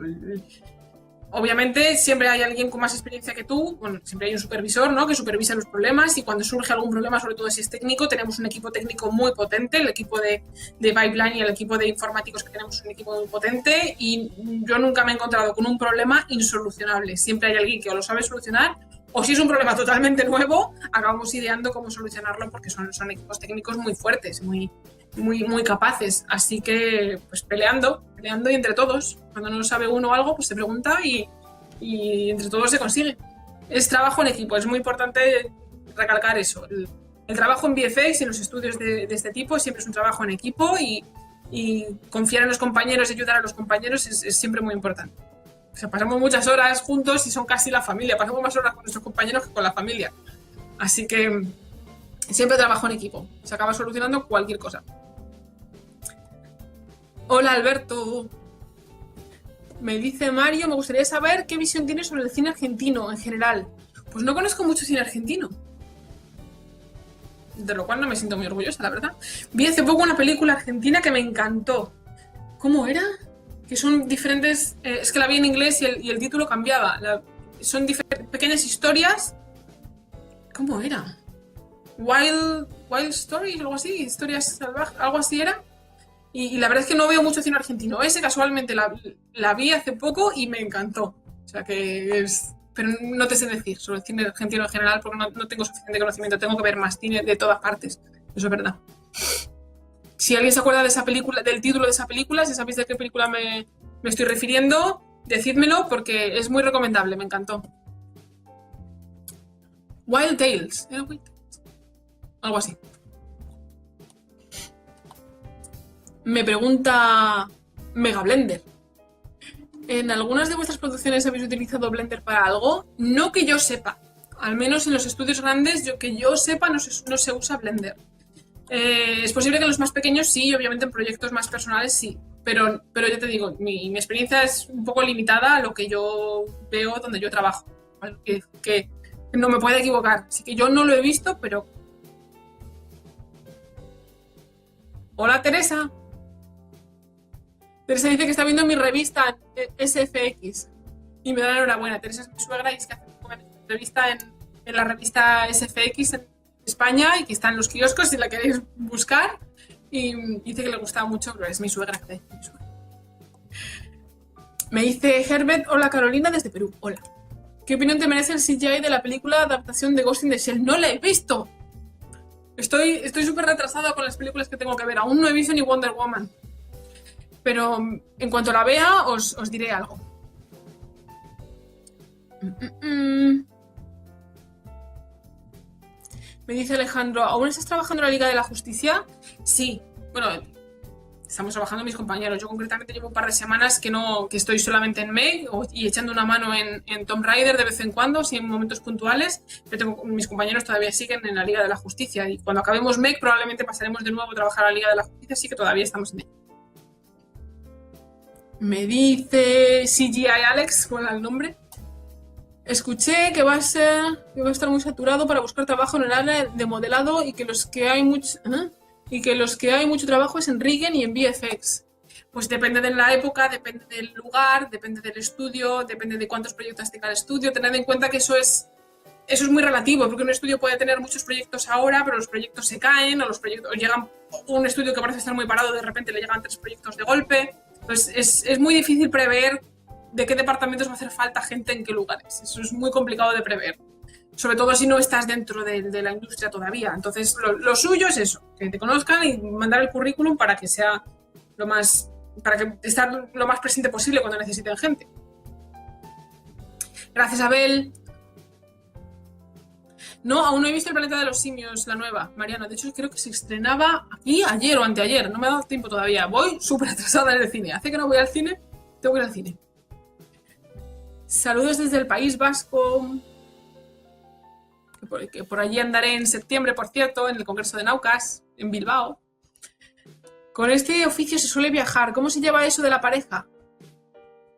obviamente siempre hay alguien con más experiencia que tú, bueno, siempre hay un supervisor, ¿no?, que supervisa los problemas, y cuando surge algún problema, sobre todo si es técnico, tenemos un equipo técnico muy potente, el equipo de pipeline y el equipo de informáticos, que tenemos un equipo muy potente, y yo nunca me he encontrado con un problema insolucionable. Siempre hay alguien que o lo sabe solucionar, o si es un problema totalmente nuevo, acabamos ideando cómo solucionarlo, porque son equipos técnicos muy fuertes, muy capaces. Así que, pues peleando y entre todos. Cuando no sabe uno algo, pues se pregunta y entre todos se consigue. Es trabajo en equipo, es muy importante recalcar eso. El trabajo en VFX y en los estudios de este tipo siempre es un trabajo en equipo, y confiar en los compañeros y ayudar a los compañeros es siempre muy importante. O sea, pasamos muchas horas juntos y son casi la familia. Pasamos más horas con nuestros compañeros que con la familia. Así que siempre trabajo en equipo. Se acaba solucionando cualquier cosa. Hola Alberto. Me dice Mario, me gustaría saber qué visión tienes sobre el cine argentino en general. Pues no conozco mucho cine argentino, de lo cual no me siento muy orgullosa, la verdad. Vi hace poco una película argentina que me encantó. ¿Cómo era? Que son diferentes... es que la vi en inglés y el título cambiaba. Son pequeñas historias ¿Cómo era? Wild Stories, algo así, historias salvajes, algo así era. Y la verdad es que no veo mucho cine argentino. Ese casualmente la vi hace poco y me encantó. O sea que es... Pero no te sé decir sobre el cine argentino en general porque no tengo suficiente conocimiento. Tengo que ver más cine de todas partes. Eso es verdad. Si alguien se acuerda de esa película, del título de esa película, si sabéis de qué película me estoy refiriendo, decídmelo porque es muy recomendable, me encantó. Wild Tales. ¿Era Wild Tales? Algo así. Me pregunta Mega Blender. ¿En algunas de vuestras producciones habéis utilizado Blender para algo? No que yo sepa. Al menos en los estudios grandes, que yo sepa, no se usa Blender. Es posible que en los más pequeños sí, y obviamente en proyectos más personales sí. Pero ya te digo, mi experiencia es un poco limitada a lo que yo veo donde yo trabajo. ¿Vale? Que no me puedo equivocar. Así que yo no lo he visto, pero... Hola, Teresa. Teresa dice que está viendo mi revista SFX y me da la enhorabuena. Teresa es mi suegra y es que hace poco me ha hecho una entrevista en la revista SFX en España y que está en los kioscos si la queréis buscar. Y dice que le gustaba mucho, pero es mi suegra. Me dice Herbert, hola Carolina desde Perú. Hola. ¿Qué opinión te merece el CGI de la película adaptación de Ghost in the Shell? No la he visto. Estoy súper retrasada con las películas que tengo que ver. Aún no he visto ni Wonder Woman. Pero en cuanto la vea, os diré algo. Me dice Alejandro, ¿aún estás trabajando en la Liga de la Justicia? Sí. Bueno, estamos trabajando mis compañeros. Yo concretamente llevo un par de semanas que estoy solamente en Meg y echando una mano en Tomb Raider de vez en cuando, sí en momentos puntuales, pero mis compañeros todavía siguen en la Liga de la Justicia. Y cuando acabemos Meg probablemente pasaremos de nuevo a trabajar a la Liga de la Justicia, así que todavía estamos en ella. Me dice CGI Alex, ¿cuál es el nombre? Escuché que va a estar muy saturado para buscar trabajo en el área de modelado y que los que hay mucho trabajo es en Rigging y en VFX. Pues depende de la época, depende del lugar, depende del estudio, depende de cuántos proyectos tenga el estudio. Tened en cuenta que eso es muy relativo, porque un estudio puede tener muchos proyectos ahora, pero los proyectos se caen, o los proyectos llegan un estudio que parece estar muy parado, de repente le llegan 3 proyectos de golpe. Entonces es muy difícil prever de qué departamentos va a hacer falta gente en qué lugares. Eso es muy complicado de prever, sobre todo si no estás dentro de la industria todavía. Entonces lo suyo es eso, que te conozcan y mandar el currículum para que estar lo más presente posible cuando necesiten gente. Gracias, Abel. No, aún no he visto El planeta de los simios, la nueva, Mariana. De hecho, creo que se estrenaba aquí ayer o anteayer. No me ha dado tiempo todavía. Voy súper atrasada en el cine. Hace que no voy al cine, tengo que ir al cine. Saludos desde el País Vasco. Que por allí andaré en septiembre, por cierto, en el Congreso de Naucas, en Bilbao. Con este oficio se suele viajar. ¿Cómo se lleva eso de la pareja?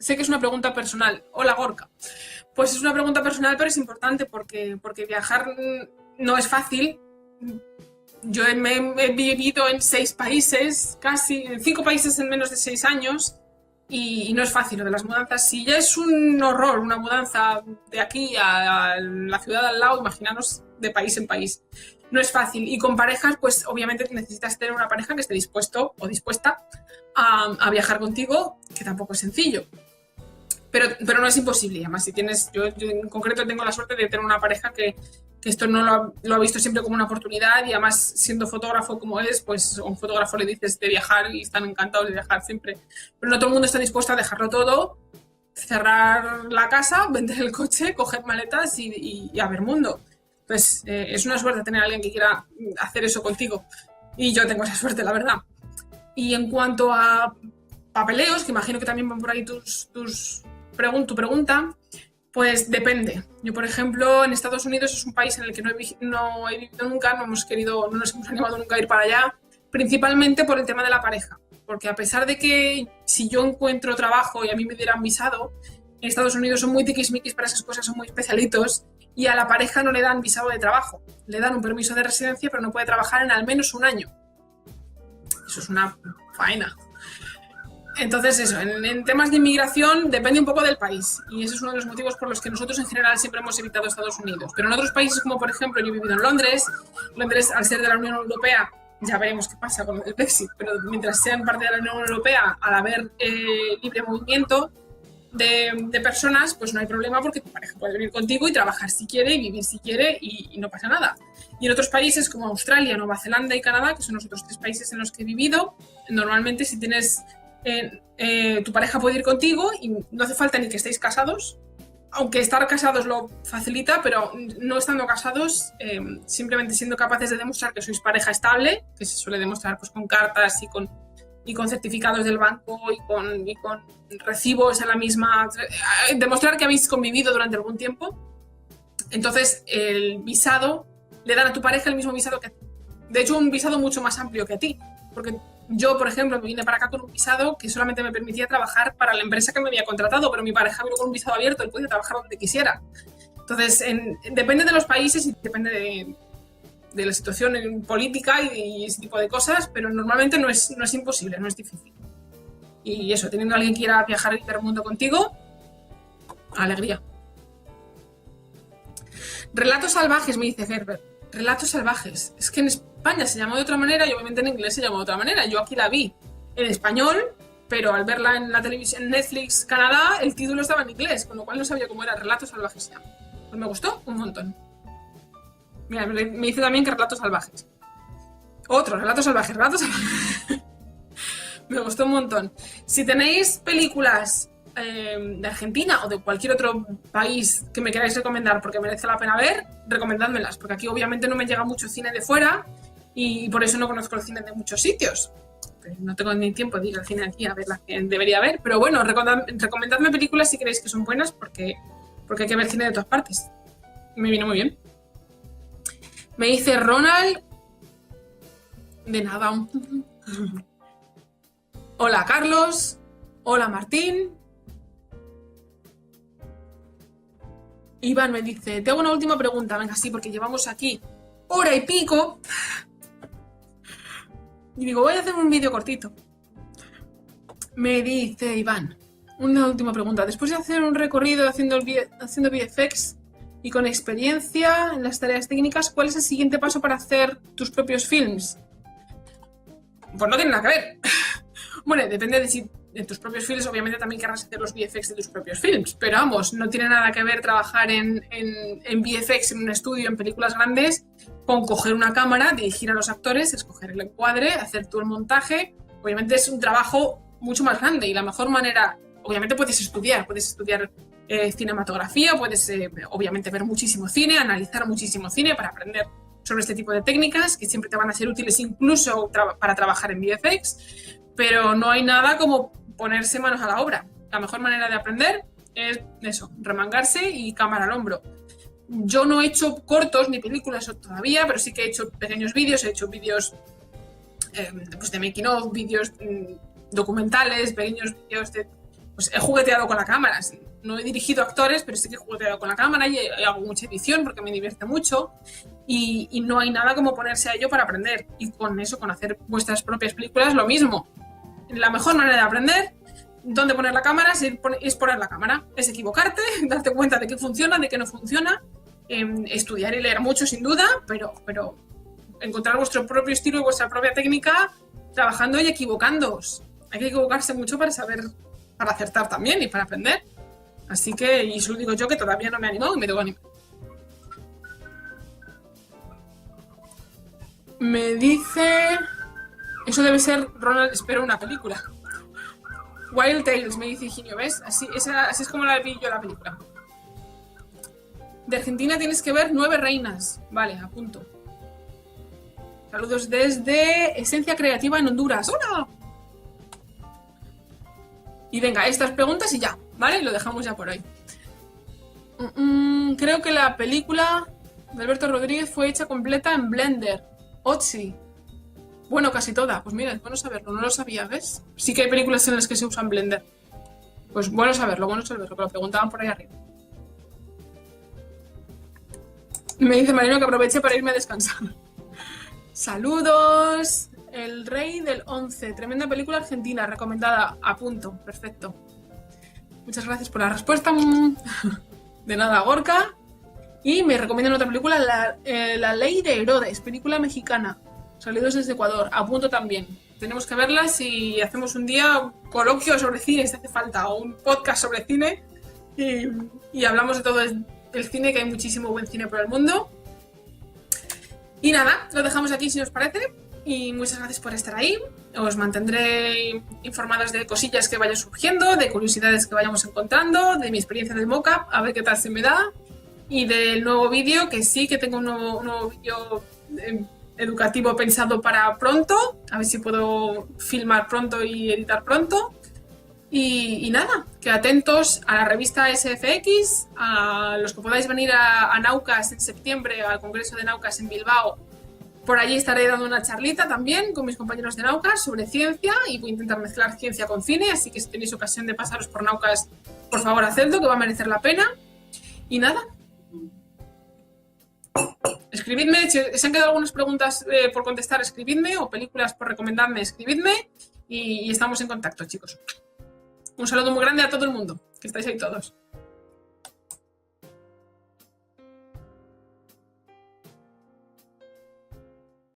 Sé que es una pregunta personal. Hola, Gorka. Pues es una pregunta personal, pero es importante porque viajar no es fácil. Yo he vivido en 6 países, casi, en 5 países en menos de 6 años, y no es fácil lo de las mudanzas. Si ya es un horror una mudanza de aquí a la ciudad al lado, imaginaros de país en país. No es fácil. Y con parejas, pues obviamente necesitas tener una pareja que esté dispuesto o dispuesta a viajar contigo, que tampoco es sencillo. Pero no es imposible. Además, si tienes, yo en concreto tengo la suerte de tener una pareja que esto no lo ha visto siempre como una oportunidad, y además siendo fotógrafo como es, pues a un fotógrafo le dices de viajar y están encantados de viajar siempre. Pero no todo el mundo está dispuesto a dejarlo todo, cerrar la casa, vender el coche, coger maletas y a ver mundo. Pues es una suerte tener a alguien que quiera hacer eso contigo. Y yo tengo esa suerte, la verdad. Y en cuanto a papeleos, que imagino que también van por ahí tu pregunta, pues depende. Yo, por ejemplo, en Estados Unidos es un país en el que no he vivido nunca, no nos hemos animado nunca a ir para allá, principalmente por el tema de la pareja. Porque a pesar de que si yo encuentro trabajo y a mí me dieran visado, en Estados Unidos son muy tiquismiquis para esas cosas, son muy especialitos, y a la pareja no le dan visado de trabajo. Le dan un permiso de residencia, pero no puede trabajar en al menos un año. Eso es una faena. Entonces eso, en temas de inmigración depende un poco del país y ese es uno de los motivos por los que nosotros en general siempre hemos evitado Estados Unidos. Pero en otros países como por ejemplo yo he vivido en Londres, Londres al ser de la Unión Europea, ya veremos qué pasa con el Brexit, pero mientras sean parte de la Unión Europea, al haber libre movimiento de personas, pues no hay problema porque tu pareja puede venir contigo y trabajar si quiere y vivir si quiere y no pasa nada. Y en otros países como Australia, Nueva Zelanda y Canadá, que son los otros 3 países en los que he vivido, normalmente si tienes tu pareja puede ir contigo y no hace falta ni que estéis casados, aunque estar casados lo facilita, pero no estando casados, simplemente siendo capaces de demostrar que sois pareja estable, que se suele demostrar pues, con cartas y con certificados del banco y con recibos en la misma, demostrar que habéis convivido durante algún tiempo, entonces el visado le dan a tu pareja el mismo visado que a ti. De hecho, un visado mucho más amplio que a ti, porque yo, por ejemplo, me vine para acá con un visado que solamente me permitía trabajar para la empresa que me había contratado, pero mi pareja vino con un visado abierto, él podía trabajar donde quisiera. Entonces, depende de los países y depende de la situación política y ese tipo de cosas, pero normalmente no es imposible, no es difícil. Y eso, teniendo a alguien que quiera viajar y ver el mundo contigo, alegría. Relatos salvajes, me dice Herbert. Relatos salvajes. Es que en España se llama de otra manera y obviamente en inglés se llama de otra manera. Yo aquí la vi en español, pero al verla en la televisión, en Netflix Canadá, el título estaba en inglés, con lo cual no sabía cómo era. Relatos salvajes se llama. Pues me gustó un montón. Mira, me dice también que relatos salvajes. Otro, relatos salvajes, me gustó un montón. Si tenéis películas de Argentina o de cualquier otro país que me queráis recomendar porque merece la pena ver, recomendádmelas, porque aquí obviamente no me llega mucho cine de fuera y por eso no conozco el cine de muchos sitios. Pero no tengo ni tiempo de ir al cine aquí a ver las que debería ver, pero bueno, recomendadme películas si creéis que son buenas porque hay que ver cine de todas partes. Me vino muy bien. Me dice Ronald. De nada. Hola Carlos. Hola Martín. Iván me dice, te hago una última pregunta. Venga, sí, porque llevamos aquí 1 hora y pico. Y digo, voy a hacer un vídeo cortito. Me dice Iván, una última pregunta. Después de hacer un recorrido haciendo VFX y con experiencia en las tareas técnicas, ¿cuál es el siguiente paso para hacer tus propios films? Pues no tiene nada que ver. Bueno, depende de tus propios films, obviamente también querrás hacer los VFX de tus propios films, pero vamos, no tiene nada que ver trabajar en VFX, en un estudio, en películas grandes, con coger una cámara, dirigir a los actores, escoger el encuadre, hacer todo el montaje. Obviamente es un trabajo mucho más grande y la mejor manera, obviamente puedes estudiar cinematografía, puedes obviamente ver muchísimo cine, analizar muchísimo cine para aprender sobre este tipo de técnicas que siempre te van a ser útiles incluso para trabajar en VFX, pero no hay nada como ponerse manos a la obra. La mejor manera de aprender es eso, remangarse y cámara al hombro. Yo no he hecho cortos ni películas todavía, pero sí que he hecho pequeños vídeos, he hecho vídeos pues de making of, vídeos documentales, pequeños vídeos pues he jugueteado con la cámara. No he dirigido actores, pero sí que he jugueteado con la cámara y hago mucha edición porque me divierte mucho y no hay nada como ponerse a ello para aprender. Y con eso, con hacer vuestras propias películas, lo mismo. La mejor manera de aprender dónde poner la cámara es poner la cámara. Es equivocarte, darte cuenta de qué funciona, de qué no funciona, estudiar y leer mucho sin duda, pero encontrar vuestro propio estilo y vuestra propia técnica trabajando y equivocándoos. Hay que equivocarse mucho para acertar también y para aprender. Así que, y eso lo digo yo que todavía no me he animado y me debo animar. Me dice... Eso debe ser, Ronald, espero una película. Wild Tales, me dice Higinio, ¿ves? Así es como la vi yo la película. De Argentina tienes que ver 9 reinas. Vale, apunto. Saludos desde Esencia Creativa en Honduras. ¡Hola! Y venga, estas preguntas y ya, ¿vale? Lo dejamos ya por ahí. Creo que la película de Alberto Rodríguez fue hecha completa en Blender. Otzi. Bueno, casi toda. Pues mira, es bueno saberlo, no lo sabía, ¿ves? Sí que hay películas en las que se usan Blender. Pues bueno saberlo, que lo preguntaban por ahí arriba. Me dice Marino que aproveche para irme a descansar. Saludos. El Rey del 11, tremenda película argentina, recomendada, a punto, perfecto. Muchas gracias por la respuesta. De nada, Gorka. Y me recomiendan otra película, La Ley de Herodes, película mexicana, salidos desde Ecuador, a punto también. Tenemos que verlas y hacemos un día un coloquio sobre cine, si hace falta, o un podcast sobre cine, y hablamos de todo el cine, que hay muchísimo buen cine por el mundo. Y nada, lo dejamos aquí si os parece, y muchas gracias por estar ahí. Os mantendré informados de cosillas que vayan surgiendo, de curiosidades que vayamos encontrando, de mi experiencia de mocap, a ver qué tal se me da, y del nuevo vídeo, que sí que tengo un nuevo vídeo educativo pensado para pronto, a ver si puedo filmar pronto y editar pronto. Y nada, que atentos a la revista SFX, a los que podáis venir a Naucas en septiembre, al Congreso de Naucas en Bilbao. Por allí estaré dando una charlita también con mis compañeros de Naucas sobre ciencia, y voy a intentar mezclar ciencia con cine, así que si tenéis ocasión de pasaros por Naucas, por favor hacedlo, que va a merecer la pena. Y nada, escribidme, si os han quedado algunas preguntas por contestar, escribidme, o películas por recomendarme, escribidme, y estamos en contacto, chicos. Un saludo muy grande a todo el mundo, que estáis ahí todos.